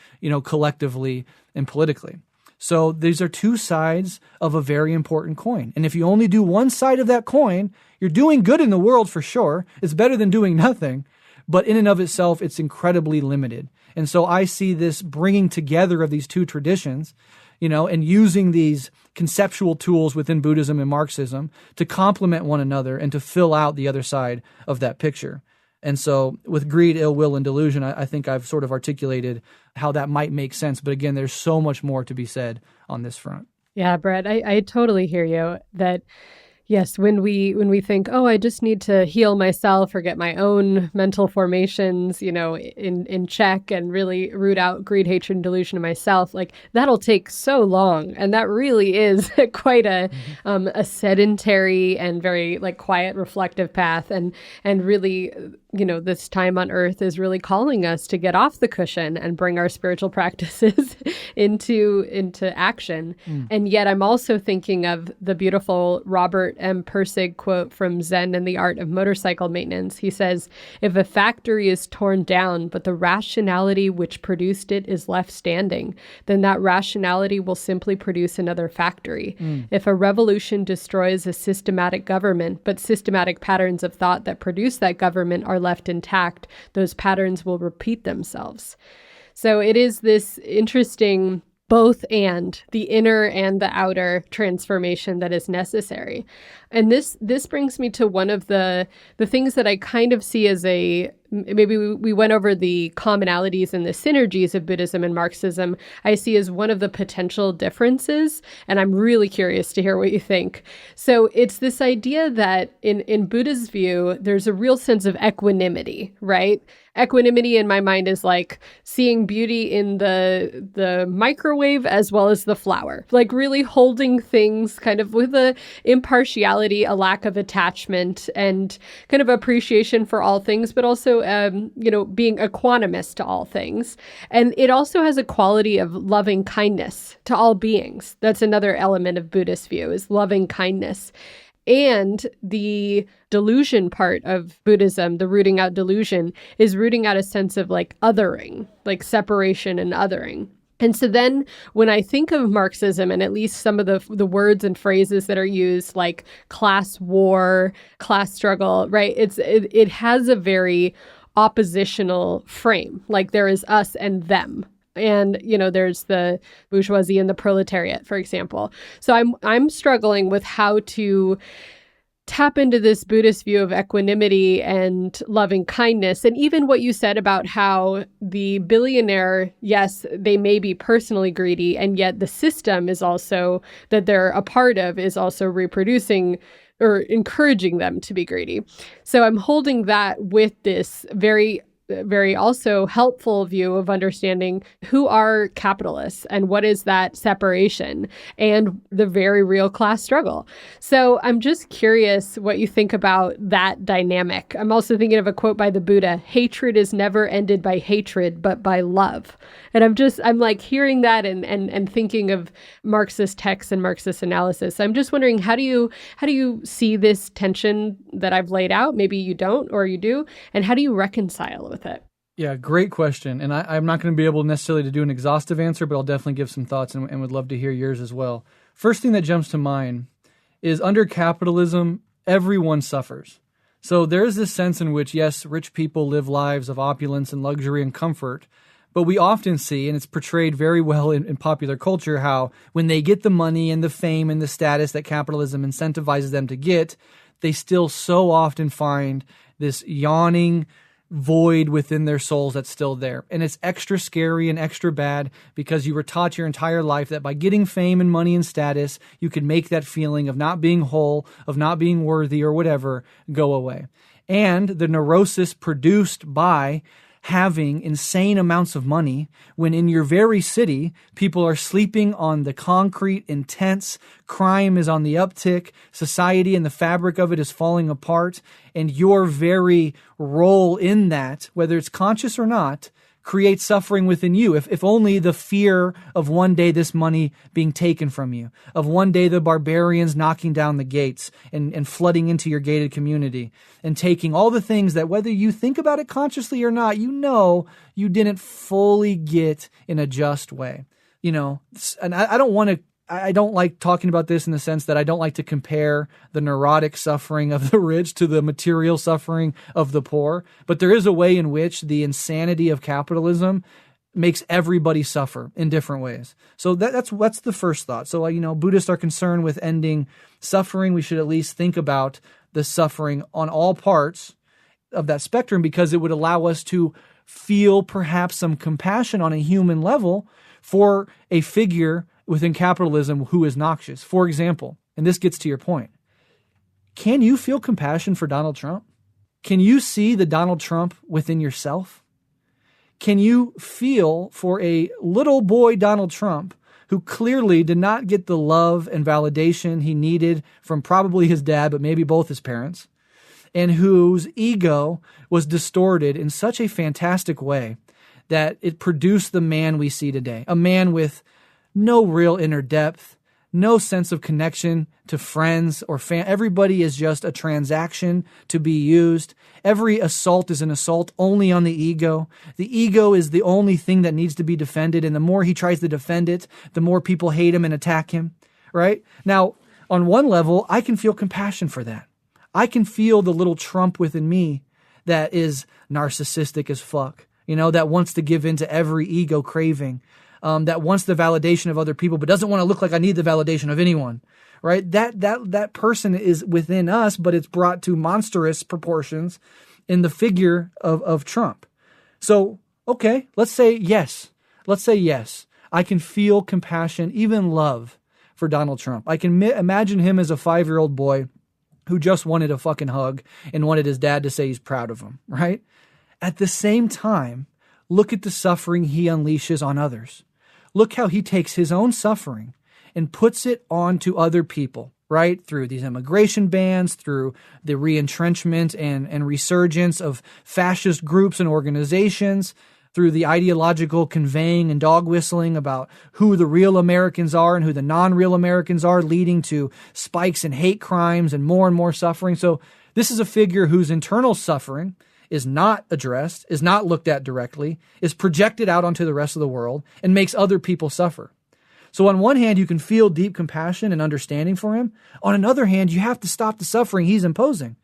collectively and politically. So these are two sides of a very important coin. And if you only do one side of that coin, you're doing good in the world for sure. It's better than doing nothing. but in and of itself, it's incredibly limited. And so I see this bringing together of these two traditions, and using these conceptual tools within Buddhism and Marxism to complement one another and to fill out the other side of that picture. And so with greed, ill will, and delusion, I think I've sort of articulated how that might make sense. But again, there's so much more to be said on this front. Yeah, Brett, I totally hear you that yes, when we think, oh, I just need to heal myself or get my own mental formations, in check and really root out greed, hatred, and delusion in myself, like that'll take so long, and that really is quite a sedentary and very like quiet, reflective path, and really, this time on earth is really calling us to get off the cushion and bring our spiritual practices into action. And yet, I'm also thinking of the beautiful Robert M. Persig quote from Zen and the Art of Motorcycle Maintenance. He says, "If a factory is torn down, but the rationality which produced it is left standing, then that rationality will simply produce another factory. If a revolution destroys a systematic government, but systematic patterns of thought that produce that government are left intact, those patterns will repeat themselves." So it is this interesting both and the inner and the outer transformation that is necessary. And this brings me to one of the things that I kind of see as maybe we went over the commonalities and the synergies of Buddhism and Marxism, I see as one of the potential differences, and I'm really curious to hear what you think. So it's this idea that in Buddha's view, there's a real sense of equanimity, right? Equanimity in my mind is like seeing beauty in the microwave as well as the flower, like really holding things kind of with a impartiality, a lack of attachment, and kind of appreciation for all things, but also, being equanimous to all things. And it also has a quality of loving kindness to all beings. That's another element of Buddhist view, is loving kindness. And the delusion part of Buddhism, the rooting out delusion, is rooting out a sense of like othering, like separation and othering. And so then when I think of Marxism, and at least some of the words and phrases that are used, like class war, class struggle, right? It has a very oppositional frame. Like there is us and them. And, there's the bourgeoisie and the proletariat, for example. So I'm struggling with how to tap into this Buddhist view of equanimity and loving kindness. And even what you said about how the billionaire, yes, they may be personally greedy, and yet the system is also that they're a part of is also reproducing or encouraging them to be greedy. So I'm holding that with this very also helpful view of understanding who are capitalists and what is that separation and the very real class struggle. So I'm just curious what you think about that dynamic. I'm also thinking of a quote by the Buddha: "Hatred is never ended by hatred, but by love." And I'm like hearing that and thinking of Marxist texts and Marxist analysis. So I'm just wondering, how do you see this tension that I've laid out? Maybe you don't, or you do, and how do you reconcile with it? Yeah, great question. And I'm not going to be able necessarily to do an exhaustive answer, but I'll definitely give some thoughts and would love to hear yours as well. First thing that jumps to mind is under capitalism, everyone suffers. So there is this sense in which, yes, rich people live lives of opulence and luxury and comfort, but we often see, and it's portrayed very well in popular culture, how when they get the money and the fame and the status that capitalism incentivizes them to get, they still so often find this yawning void within their souls that's still there. And it's extra scary and extra bad because you were taught your entire life that by getting fame and money and status, you could make that feeling of not being whole, of not being worthy or whatever, go away. And the neurosis produced by having insane amounts of money when in your very city, people are sleeping on the concrete in tents, crime is on the uptick, society and the fabric of it is falling apart, and your very role in that, whether it's conscious or not, creates suffering within you, if only the fear of one day this money being taken from you, of one day the barbarians knocking down the gates and flooding into your gated community and taking all the things that whether you think about it consciously or not, you didn't fully get in a just way. And I I don't like talking about this in the sense that I don't like to compare the neurotic suffering of the rich to the material suffering of the poor. But there is a way in which the insanity of capitalism makes everybody suffer in different ways. So that's the first thought. So, Buddhists are concerned with ending suffering. We should at least think about the suffering on all parts of that spectrum, because it would allow us to feel perhaps some compassion on a human level for a figure within capitalism who is noxious. For example, and this gets to your point, can you feel compassion for Donald Trump? Can you see the Donald Trump within yourself? Can you feel for a little boy Donald Trump who clearly did not get the love and validation he needed from probably his dad, but maybe both his parents, and whose ego was distorted in such a fantastic way that it produced the man we see today, a man with no real inner depth, no sense of connection to friends or everybody is just a transaction to be used. Every assault is an assault only on the ego. The ego is the only thing that needs to be defended, and the more he tries to defend it, the more people hate him and attack him, right? Now, on one level, I can feel compassion for that. I can feel the little Trump within me that is narcissistic as fuck, that wants to give in to every ego craving, that wants the validation of other people, but doesn't want to look like I need the validation of anyone, right? That person is within us, but it's brought to monstrous proportions in the figure of Trump. So, okay, let's say yes. I can feel compassion, even love for Donald Trump. I can imagine him as a 5-year-old boy who just wanted a fucking hug and wanted his dad to say he's proud of him, right? At the same time, look at the suffering he unleashes on others. Look how he takes his own suffering and puts it onto other people, right? Through these immigration bans, through the re-entrenchment and resurgence of fascist groups and organizations, through the ideological conveying and dog whistling about who the real Americans are and who the non-real Americans are, leading to spikes in hate crimes and more suffering. So this is a figure whose internal suffering is not addressed, is not looked at directly, is projected out onto the rest of the world, and makes other people suffer. So on one hand, you can feel deep compassion and understanding for him. On another hand, you have to stop the suffering he's imposing.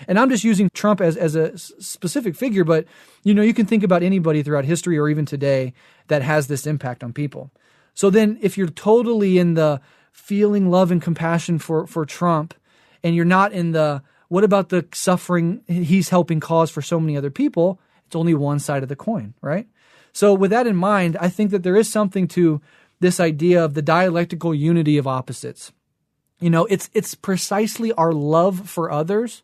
And I'm just using Trump as a specific figure, but you can think about anybody throughout history or even today that has this impact on people. So then if you're totally in the feeling love and compassion for Trump, and you're not in the what about the suffering he's helping cause for so many other people, it's only one side of the coin, right? So with that in mind, I think that there is something to this idea of the dialectical unity of opposites. It's precisely our love for others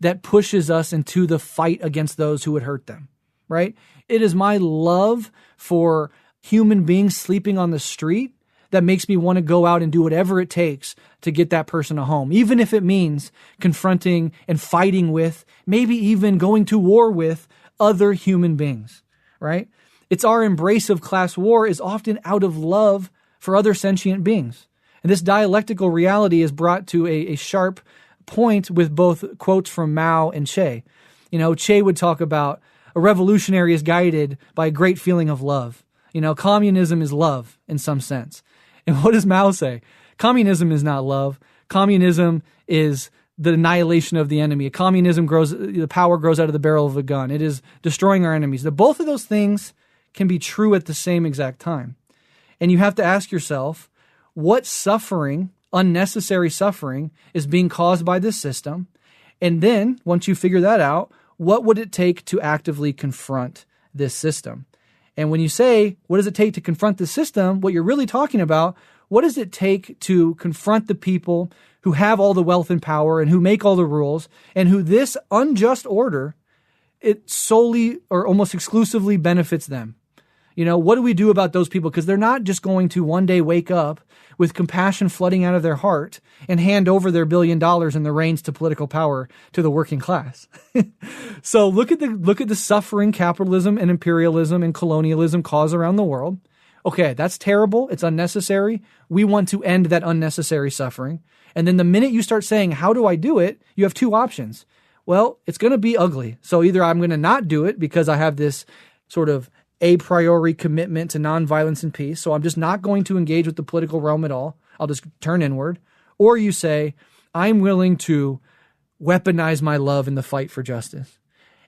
that pushes us into the fight against those who would hurt them, right? It is my love for human beings sleeping on the street that makes me want to go out and do whatever it takes to get that person a home, even if it means confronting and fighting with, maybe even going to war with other human beings, right? It's our embrace of class war is often out of love for other sentient beings. And this dialectical reality is brought to a sharp point with both quotes from Mao and Che. Che would talk about a revolutionary is guided by a great feeling of love. Communism is love in some sense. And what does Mao say? Communism is not love. Communism is the annihilation of the enemy. The power grows out of the barrel of a gun. It is destroying our enemies. Both of those things can be true at the same exact time. And you have to ask yourself, what suffering, unnecessary suffering, is being caused by this system? And then, once you figure that out, what would it take to actively confront this system? And when you say, what does it take to confront the system? What you're really talking about, what does it take to confront the people who have all the wealth and power and who make all the rules and who this unjust order, it solely or almost exclusively benefits them? What do we do about those people? Because they're not just going to one day wake up with compassion flooding out of their heart and hand over their $1 billion and the reins to political power to the working class. So look at the suffering capitalism and imperialism and colonialism cause around the world. Okay, that's terrible. It's unnecessary. We want to end that unnecessary suffering. And then the minute you start saying, how do I do it? You have two options. Well, it's going to be ugly. So either I'm going to not do it because I have this sort of a priori commitment to nonviolence and peace, so I'm just not going to engage with the political realm at all. I'll just turn inward. Or you say, I'm willing to weaponize my love in the fight for justice.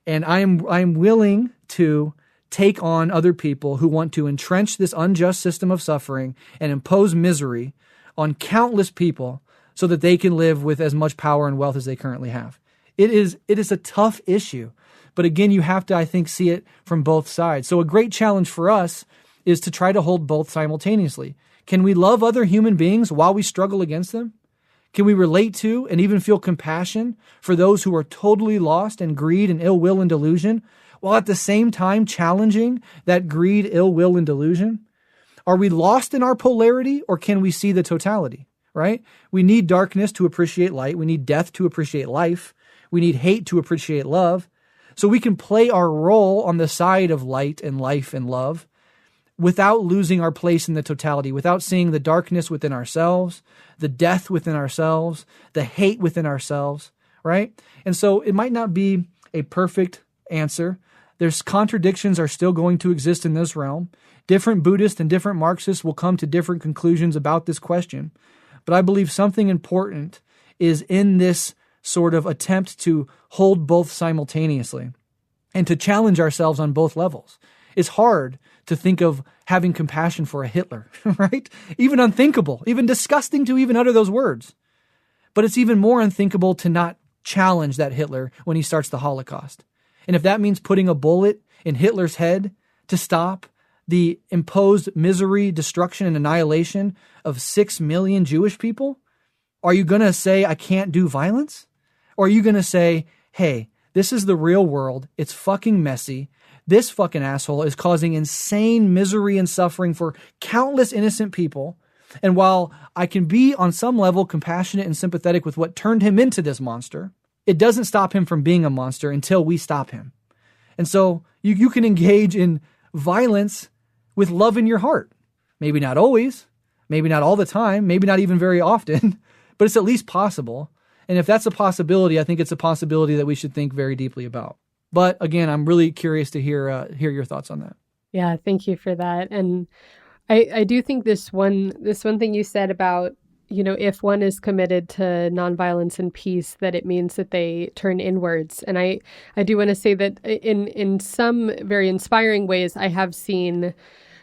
And I'm willing to take on other people who want to entrench this unjust system of suffering and impose misery on countless people so that they can live with as much power and wealth as they currently have. It is a tough issue. But again, you have to, I think, see it from both sides. So a great challenge for us is to try to hold both simultaneously. Can we love other human beings while we struggle against them? Can we relate to and even feel compassion for those who are totally lost in greed and ill will and delusion, while at the same time challenging that greed, ill will, and delusion? Are we lost in our polarity, or can we see the totality, right? We need darkness to appreciate light. We need death to appreciate life. We need hate to appreciate love. So we can play our role on the side of light and life and love without losing our place in the totality, without seeing the darkness within ourselves, the death within ourselves, the hate within ourselves, right? And so it might not be a perfect answer. There's contradictions are still going to exist in this realm. Different Buddhists and different Marxists will come to different conclusions about this question. But I believe something important is in this sort of attempt to hold both simultaneously and to challenge ourselves on both levels. It's hard to think of having compassion for a Hitler, right? Even unthinkable, even disgusting to even utter those words. But it's even more unthinkable to not challenge that Hitler when he starts the Holocaust. And if that means putting a bullet in Hitler's head to stop the imposed misery, destruction, and annihilation of 6 million Jewish people, are you going to say, I can't do violence? Or are you going to say, hey, this is the real world. It's fucking messy. This fucking asshole is causing insane misery and suffering for countless innocent people. And while I can be on some level compassionate and sympathetic with what turned him into this monster, it doesn't stop him from being a monster until we stop him. And so you can engage in violence with love in your heart. Maybe not always, maybe not all the time, maybe not even very often, but it's at least possible. And if that's a possibility, I think it's a possibility that we should think very deeply about. But again, I'm really curious to hear your thoughts on that. Yeah, thank you for that. And I do think this one thing you said about, if one is committed to nonviolence and peace, that it means that they turn inwards. And I do want to say that in some very inspiring ways, I have seen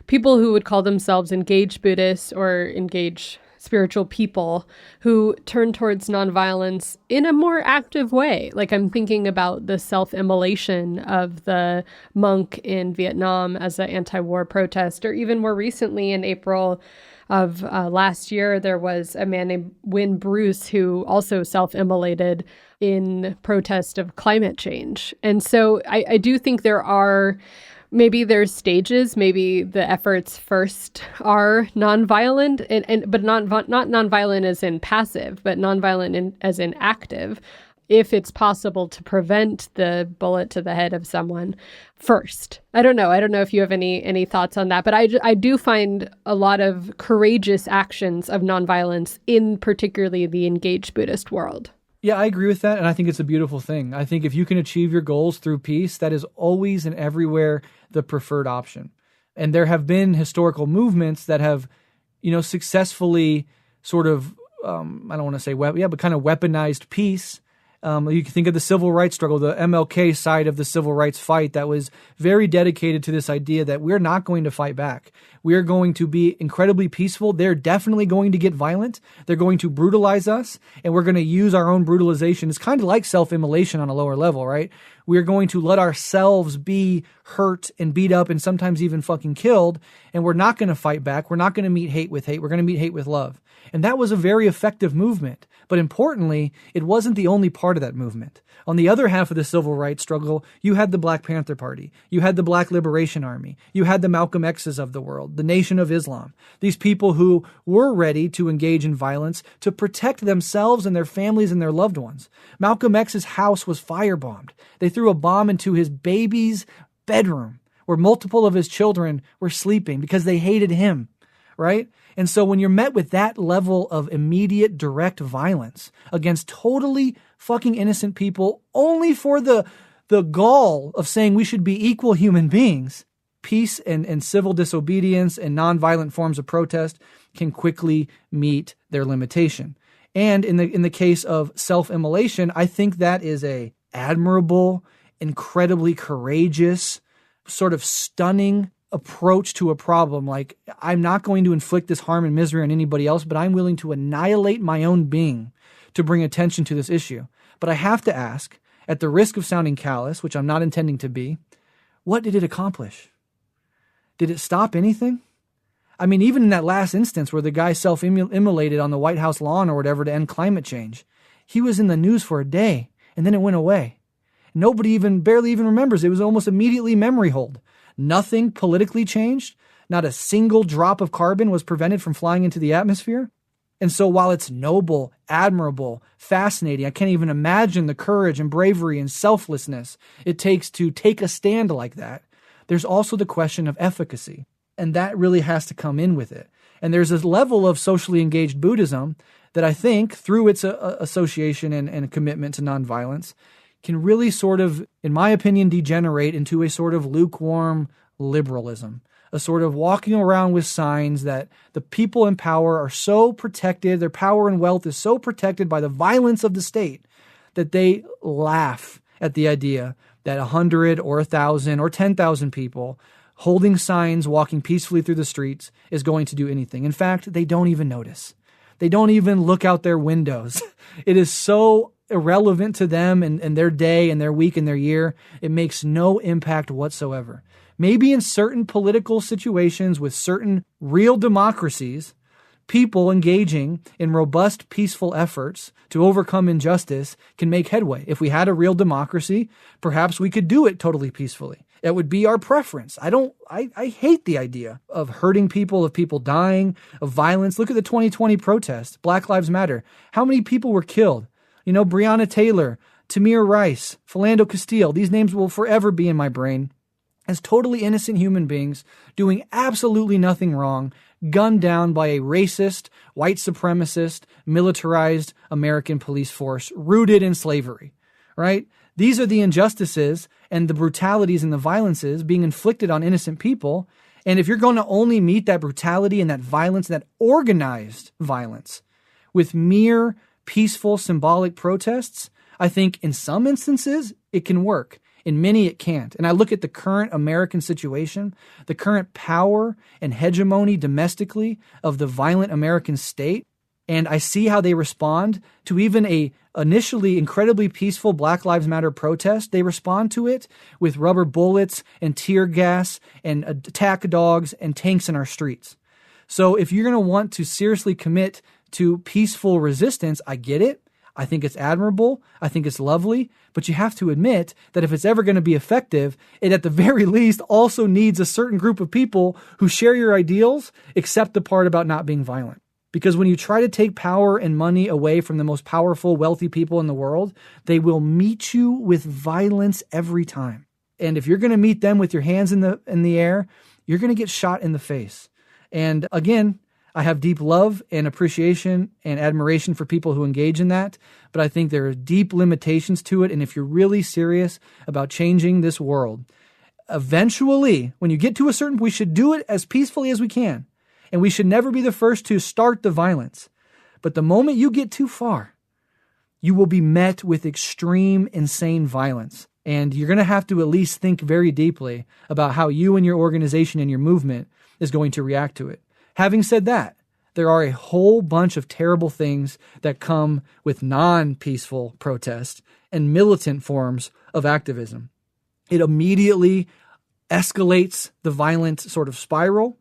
people who would call themselves engaged Buddhists or engaged spiritual people who turn towards nonviolence in a more active way. Like I'm thinking about the self-immolation of the monk in Vietnam as an anti-war protest, or even more recently in April of last year, there was a man named Win Bruce who also self-immolated in protest of climate change. And so I do think maybe there's stages. Maybe the efforts first are nonviolent, but not nonviolent as in passive, but nonviolent as in active. If it's possible to prevent the bullet to the head of someone first. I don't know if you have any thoughts on that, but I do find a lot of courageous actions of nonviolence in particularly the engaged Buddhist world. Yeah, I agree with that, and I think it's a beautiful thing. I think if you can achieve your goals through peace, that is always and everywhere the preferred option. And there have been historical movements that have, successfully sort of, I don't want to say, but kind of weaponized peace. You can think of the civil rights struggle, the MLK side of the civil rights fight that was very dedicated to this idea that we're not going to fight back. We're going to be incredibly peaceful. They're definitely going to get violent. They're going to brutalize us, and we're going to use our own brutalization. It's kind of like self-immolation on a lower level, right? We're going to let ourselves be hurt and beat up and sometimes even fucking killed, and we're not going to fight back. We're not going to meet hate with hate. We're going to meet hate with love. And that was a very effective movement. But importantly, it wasn't the only part of that movement. On the other half of the civil rights struggle, you had the Black Panther Party. You had the Black Liberation Army. You had the Malcolm X's of the world, the Nation of Islam. These people who were ready to engage in violence to protect themselves and their families and their loved ones. Malcolm X's house was firebombed. They threw a bomb into his baby's bedroom where multiple of his children were sleeping because they hated him, right? And so when you're met with that level of immediate direct violence against totally fucking innocent people only for the gall of saying we should be equal human beings, peace and civil disobedience and nonviolent forms of protest can quickly meet their limitation. And in the case of self-immolation, I think that is a admirable, incredibly courageous, sort of stunning approach to a problem. Like, I'm not going to inflict this harm and misery on anybody else, but I'm willing to annihilate my own being to bring attention to this issue. But I have to ask, at the risk of sounding callous, which I'm not intending to be, what did it accomplish? Did it stop anything? I mean, even in that last instance where the guy self-immolated on the White House lawn or whatever to end climate change, he was in the news for a day and then it went away. Nobody barely even remembers. It was almost immediately memory hold. Nothing politically changed. Not a single drop of carbon was prevented from flying into the atmosphere. And so while it's noble, admirable, fascinating, I can't even imagine the courage and bravery and selflessness it takes to take a stand like that, there's also the question of efficacy. And that really has to come in with it. And there's a level of socially engaged Buddhism that I think, through its association and commitment to nonviolence, can really sort of, in my opinion, degenerate into a sort of lukewarm liberalism, a sort of walking around with signs that the people in power are so protected, their power and wealth is so protected by the violence of the state that they laugh at the idea that 100 or 1,000 or 10,000 people holding signs, walking peacefully through the streets is going to do anything. In fact, they don't even notice. They don't even look out their windows. It is so irrelevant to them and their day and their week and their year. It makes no impact whatsoever. Maybe in certain political situations with certain real democracies, people engaging in robust, peaceful efforts to overcome injustice can make headway. If we had a real democracy, perhaps we could do it totally peacefully. That would be our preference. I hate the idea of hurting people, of people dying, of violence. Look at the 2020 protests, Black Lives Matter. How many people were killed? Breonna Taylor, Tamir Rice, Philando Castile. These names will forever be in my brain as totally innocent human beings doing absolutely nothing wrong, gunned down by a racist, white supremacist, militarized American police force rooted in slavery, right? These are the injustices and the brutalities and the violences being inflicted on innocent people. And if you're going to only meet that brutality and that violence, that organized violence with mere peaceful, symbolic protests, I think in some instances it can work. In many, it can't. And I look at the current American situation, the current power and hegemony domestically of the violent American state, and I see how they respond to even a initially incredibly peaceful Black Lives Matter protest. They respond to it with rubber bullets and tear gas and attack dogs and tanks in our streets. So if you're going to want to seriously commit to peaceful resistance, I get it. I think it's admirable. I think it's lovely. But you have to admit that if it's ever going to be effective, it at the very least also needs a certain group of people who share your ideals, except the part about not being violent. Because when you try to take power and money away from the most powerful, wealthy people in the world, they will meet you with violence every time. And if you're going to meet them with your hands in the air, you're going to get shot in the face. And again, I have deep love and appreciation and admiration for people who engage in that, but I think there are deep limitations to it. And if you're really serious about changing this world, eventually, when you get to a certain, we should do it as peacefully as we can. And we should never be the first to start the violence. But the moment you get too far, you will be met with extreme, insane violence. And you're going to have to at least think very deeply about how you and your organization and your movement is going to react to it. Having said that, there are a whole bunch of terrible things that come with non-peaceful protest and militant forms of activism. It immediately escalates the violent sort of spiral.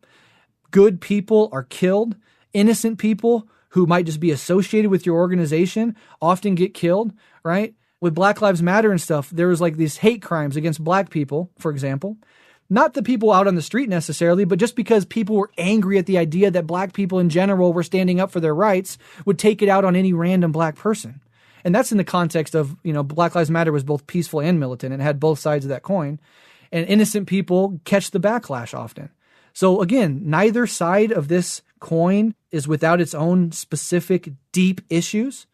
Good people are killed. Innocent people who might just be associated with your organization often get killed, right? With Black Lives Matter and stuff, there was like these hate crimes against black people, for example. Not the people out on the street necessarily, but just because people were angry at the idea that black people in general were standing up for their rights, would take it out on any random black person. And that's in the context of, Black Lives Matter was both peaceful and militant and had both sides of that coin. And innocent people catch the backlash often. So again, neither side of this coin is without its own specific deep issues.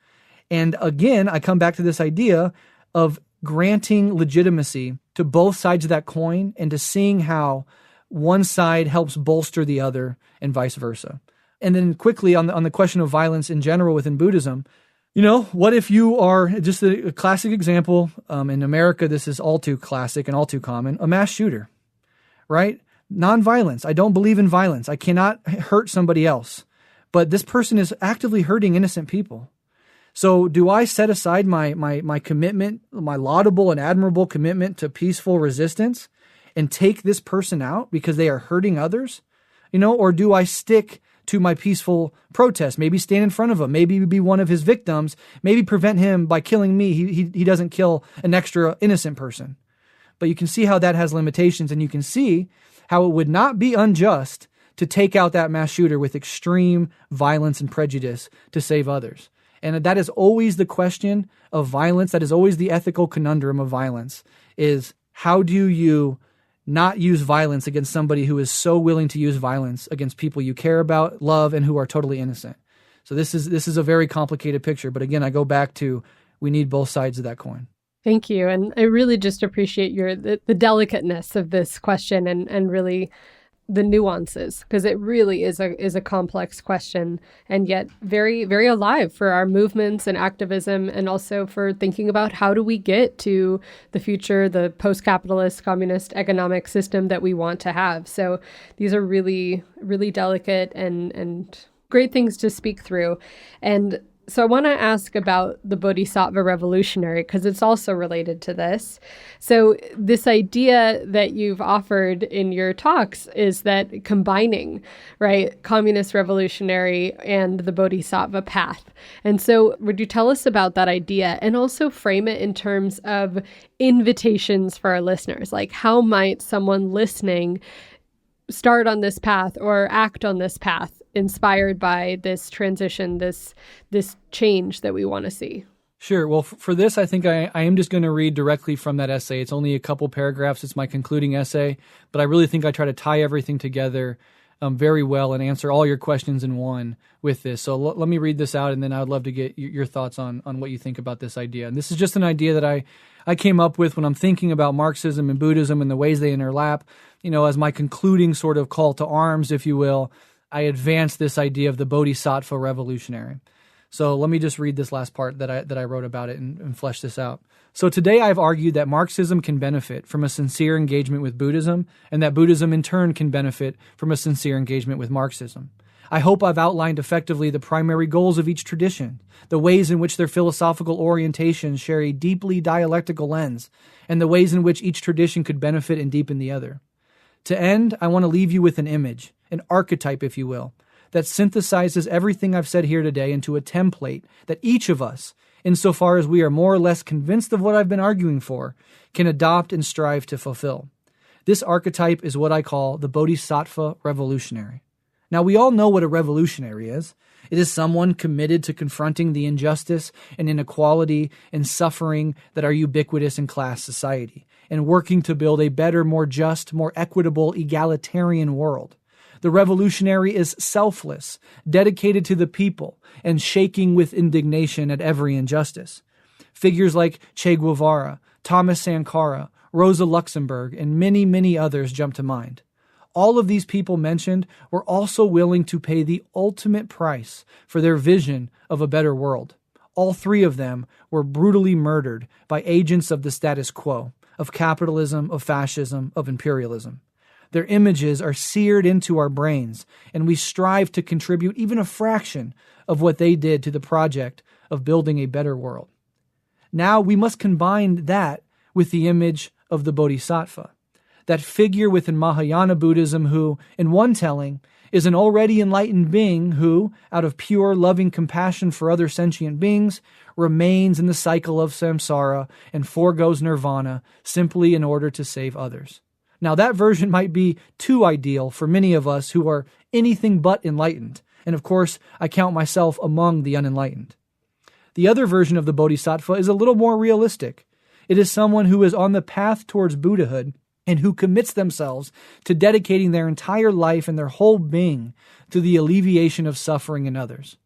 And again, I come back to this idea of granting legitimacy to both sides of that coin and to seeing how one side helps bolster the other and vice versa. And then quickly on the question of violence in general within Buddhism, what if you are, just a classic example, in America, this is all too classic and all too common, a mass shooter, right? Nonviolence. I don't believe in violence. I cannot hurt somebody else. But this person is actively hurting innocent people. So do I set aside my commitment, my laudable and admirable commitment to peaceful resistance and take this person out because they are hurting others? Or do I stick to my peaceful protest, maybe stand in front of him, maybe be one of his victims, maybe prevent him by killing me. He doesn't kill an extra innocent person. But you can see how that has limitations, and you can see how it would not be unjust to take out that mass shooter with extreme violence and prejudice to save others. And that is always the question of violence. That is always the ethical conundrum of violence, is how do you not use violence against somebody who is so willing to use violence against people you care about, love, and who are totally innocent. So this is a very complicated picture. But again, I go back to, we need both sides of that coin. Thank you. And I really just appreciate the delicateness of this question and really the nuances, because it really is a complex question, and yet very, very alive for our movements and activism, and also for thinking about how do we get to the future, the post-capitalist communist economic system that we want to have. So these are really, really delicate and great things to speak through. And so I want to ask about the bodhisattva revolutionary, because it's also related to this. So this idea that you've offered in your talks is that combining, right, communist revolutionary and the bodhisattva path. And so would you tell us about that idea and also frame it in terms of invitations for our listeners? Like, how might someone listening start on this path or act on this path inspired by this transition, this change that we want to see? Sure. Well, for this, I think I am just going to read directly from that essay. It's only a couple paragraphs. It's my concluding essay, but I really think I try to tie everything together very well and answer all your questions in one with this. So let me read this out, and then I would love to get your thoughts on what you think about this idea. And this is just an idea that I came up with when I'm thinking about Marxism and Buddhism and the ways they interlap. As my concluding sort of call to arms, if you will, I advance this idea of the bodhisattva revolutionary. So let me just read this last part that I wrote about it and flesh this out. So today I've argued that Marxism can benefit from a sincere engagement with Buddhism, and that Buddhism in turn can benefit from a sincere engagement with Marxism. I hope I've outlined effectively the primary goals of each tradition, the ways in which their philosophical orientations share a deeply dialectical lens, and the ways in which each tradition could benefit and deepen the other. To end, I want to leave you with an image, an archetype, if you will, that synthesizes everything I've said here today into a template that each of us, insofar as we are more or less convinced of what I've been arguing for, can adopt and strive to fulfill. This archetype is what I call the bodhisattva revolutionary. Now, we all know what a revolutionary is. It is someone committed to confronting the injustice and inequality and suffering that are ubiquitous in class society, and working to build a better, more just, more equitable, egalitarian world. The revolutionary is selfless, dedicated to the people, and shaking with indignation at every injustice. Figures like Che Guevara, Thomas Sankara, Rosa Luxemburg, and many, many others jump to mind. All of these people mentioned were also willing to pay the ultimate price for their vision of a better world. All three of them were brutally murdered by agents of the status quo, of capitalism, of fascism, of imperialism. Their images are seared into our brains, and we strive to contribute even a fraction of what they did to the project of building a better world. Now we must combine that with the image of the bodhisattva, that figure within Mahayana Buddhism who, in one telling, is an already enlightened being who, out of pure loving compassion for other sentient beings, remains in the cycle of samsara and forgoes nirvana simply in order to save others. Now, that version might be too ideal for many of us who are anything but enlightened, and of course, I count myself among the unenlightened. The other version of the bodhisattva is a little more realistic. It is someone who is on the path towards Buddhahood and who commits themselves to dedicating their entire life and their whole being to the alleviation of suffering in others.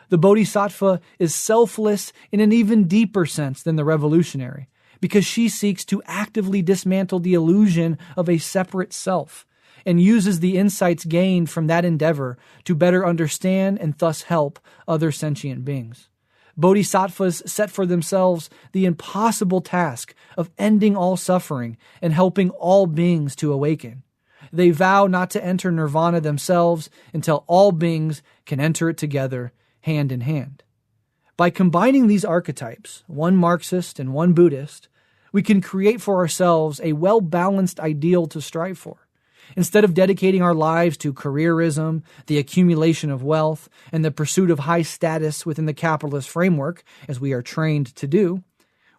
The bodhisattva is selfless in an even deeper sense than the revolutionary, because she seeks to actively dismantle the illusion of a separate self and uses the insights gained from that endeavor to better understand and thus help other sentient beings. Bodhisattvas set for themselves the impossible task of ending all suffering and helping all beings to awaken. They vow not to enter nirvana themselves until all beings can enter it together, hand in hand. By combining these archetypes, one Marxist and one Buddhist, we can create for ourselves a well-balanced ideal to strive for. Instead of dedicating our lives to careerism, the accumulation of wealth, and the pursuit of high status within the capitalist framework, as we are trained to do,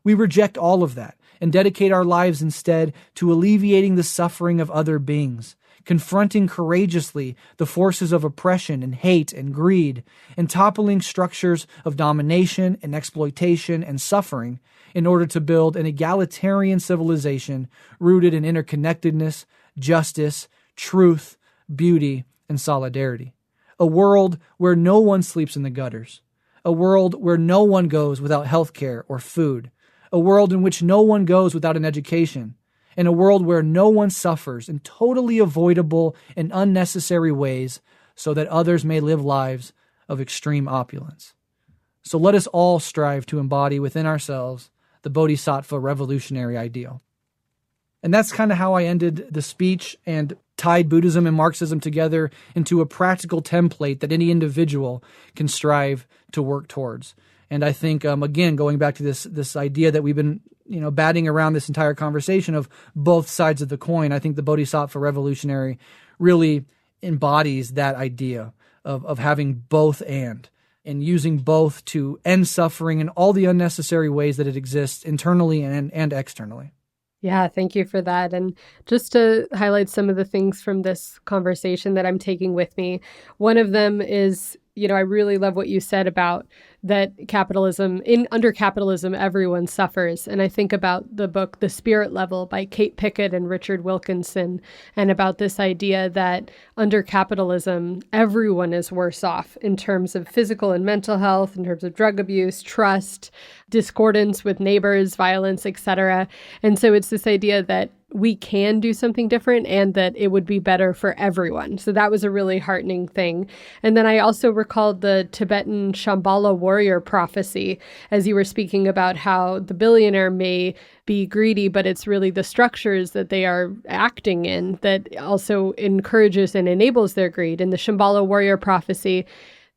we reject all of that and dedicate our lives instead to alleviating the suffering of other beings, confronting courageously the forces of oppression and hate and greed, and toppling structures of domination and exploitation and suffering in order to build an egalitarian civilization rooted in interconnectedness, justice, truth, beauty, and solidarity. A world where no one sleeps in the gutters. A world where no one goes without health care or food. A world in which no one goes without an education. And a world where no one suffers in totally avoidable and unnecessary ways so that others may live lives of extreme opulence. So let us all strive to embody within ourselves the bodhisattva revolutionary ideal. And that's kind of how I ended the speech and tied Buddhism and Marxism together into a practical template that any individual can strive to work towards. And I think, again, going back to this idea that we've been, batting around this entire conversation of both sides of the coin, I think the Bodhisattva revolutionary really embodies that idea of having both and using both to end suffering in all the unnecessary ways that it exists internally and externally. Yeah, thank you for that. And just to highlight some of the things from this conversation that I'm taking with me, one of them is, I really love what you said about that under capitalism, everyone suffers. And I think about the book, The Spirit Level by Kate Pickett and Richard Wilkinson, and about this idea that under capitalism, everyone is worse off in terms of physical and mental health, in terms of drug abuse, trust, discordance with neighbors, violence, etc. And so it's this idea that we can do something different and that it would be better for everyone. So that was a really heartening thing. And then I also recalled the Tibetan Shambhala warrior prophecy, as you were speaking about how the billionaire may be greedy, but it's really the structures that they are acting in that also encourages and enables their greed. In the Shambhala warrior prophecy,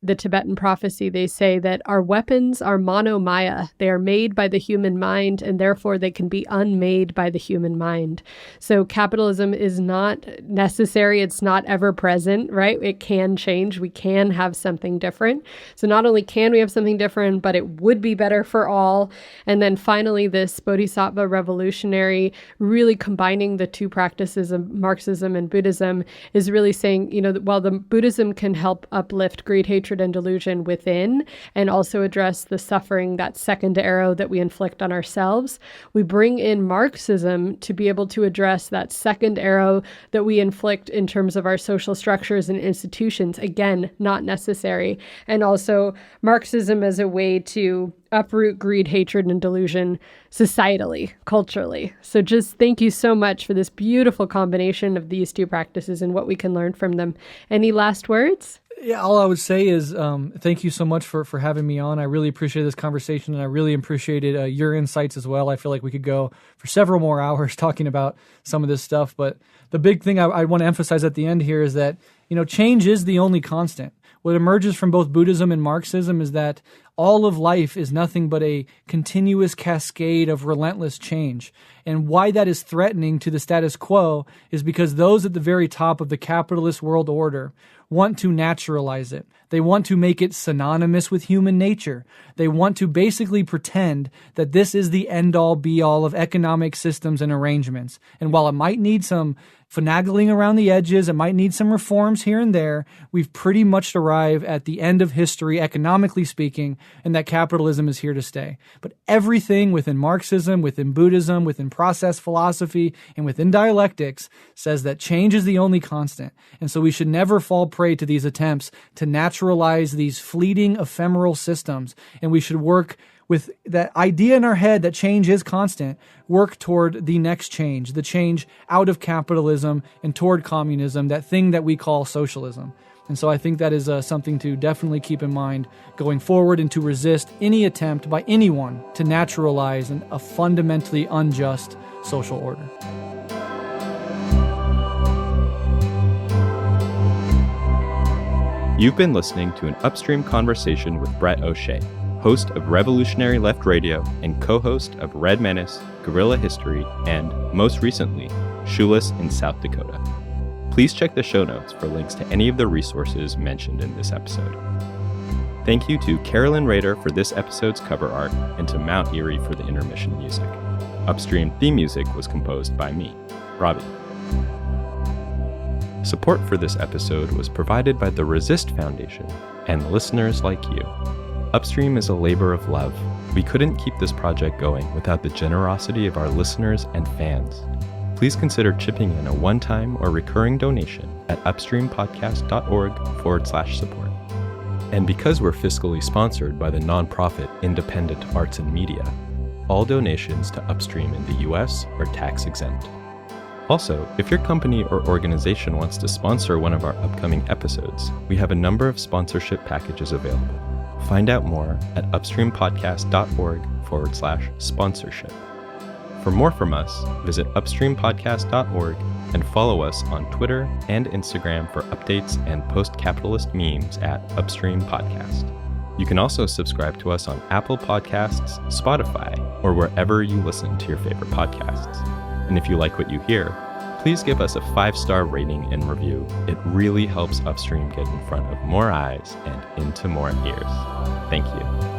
the Tibetan prophecy, they say that our weapons are monomaya. They are made by the human mind, and therefore they can be unmade by the human mind. So capitalism is not necessary. It's not ever present, right? It can change. We can have something different. So not only can we have something different, but it would be better for all. And then finally, this Bodhisattva revolutionary, really combining the two practices of Marxism and Buddhism, is really saying, while the Buddhism can help uplift greed, hatred, and delusion within, and also address the suffering, that second arrow that we inflict on ourselves, we bring in Marxism to be able to address that second arrow that we inflict in terms of our social structures and institutions. Again, not necessary. And also Marxism as a way to uproot greed, hatred, and delusion societally, culturally. So just thank you so much for this beautiful combination of these two practices and what we can learn from them. Any last words? Yeah, all I would say is thank you so much for having me on. I really appreciated this conversation, and I really appreciated your insights as well. I feel like we could go for several more hours talking about some of this stuff, but the big thing I want to emphasize at the end here is that, change is the only constant. What emerges from both Buddhism and Marxism is that all of life is nothing but a continuous cascade of relentless change. And why that is threatening to the status quo is because those at the very top of the capitalist world order want to naturalize it. They want to make it synonymous with human nature. They want to basically pretend that this is the end-all, be-all of economic systems and arrangements. And while it might need some finagling around the edges, it might need some reforms here and there, we've pretty much arrived at the end of history, economically speaking, and that capitalism is here to stay. But everything within Marxism, within Buddhism, within process philosophy, and within dialectics says that change is the only constant. And so we should never fall prey to these attempts to naturalize these fleeting, ephemeral systems. And we should work with that idea in our head that change is constant, work toward the next change, the change out of capitalism and toward communism, that thing that we call socialism. And so I think that is something to definitely keep in mind going forward, and to resist any attempt by anyone to naturalize a fundamentally unjust social order. You've been listening to an Upstream conversation with Breht O'Shea, host of Revolutionary Left Radio and co-host of Red Menace, Guerrilla History, and, most recently, Shoeless in South Dakota. Please check the show notes for links to any of the resources mentioned in this episode. Thank you to Carolyn Rader for this episode's cover art, and to Mount Erie for the intermission music. Upstream theme music was composed by me, Robbie. Support for this episode was provided by the Resist Foundation and listeners like you. Upstream is a labor of love. We couldn't keep this project going without the generosity of our listeners and fans. Please consider chipping in a one-time or recurring donation at upstreampodcast.org/support. And because we're fiscally sponsored by the nonprofit Independent Arts and Media, all donations to Upstream in the US are tax-exempt. Also, if your company or organization wants to sponsor one of our upcoming episodes, we have a number of sponsorship packages available. Find out more at upstreampodcast.org/sponsorship. For more from us, visit upstreampodcast.org and follow us on Twitter and Instagram for updates and post-capitalist memes at Upstream Podcast. You can also subscribe to us on Apple Podcasts, Spotify, or wherever you listen to your favorite podcasts. And if you like what you hear, please give us a 5-star rating and review. It really helps Upstream get in front of more eyes and into more ears. Thank you.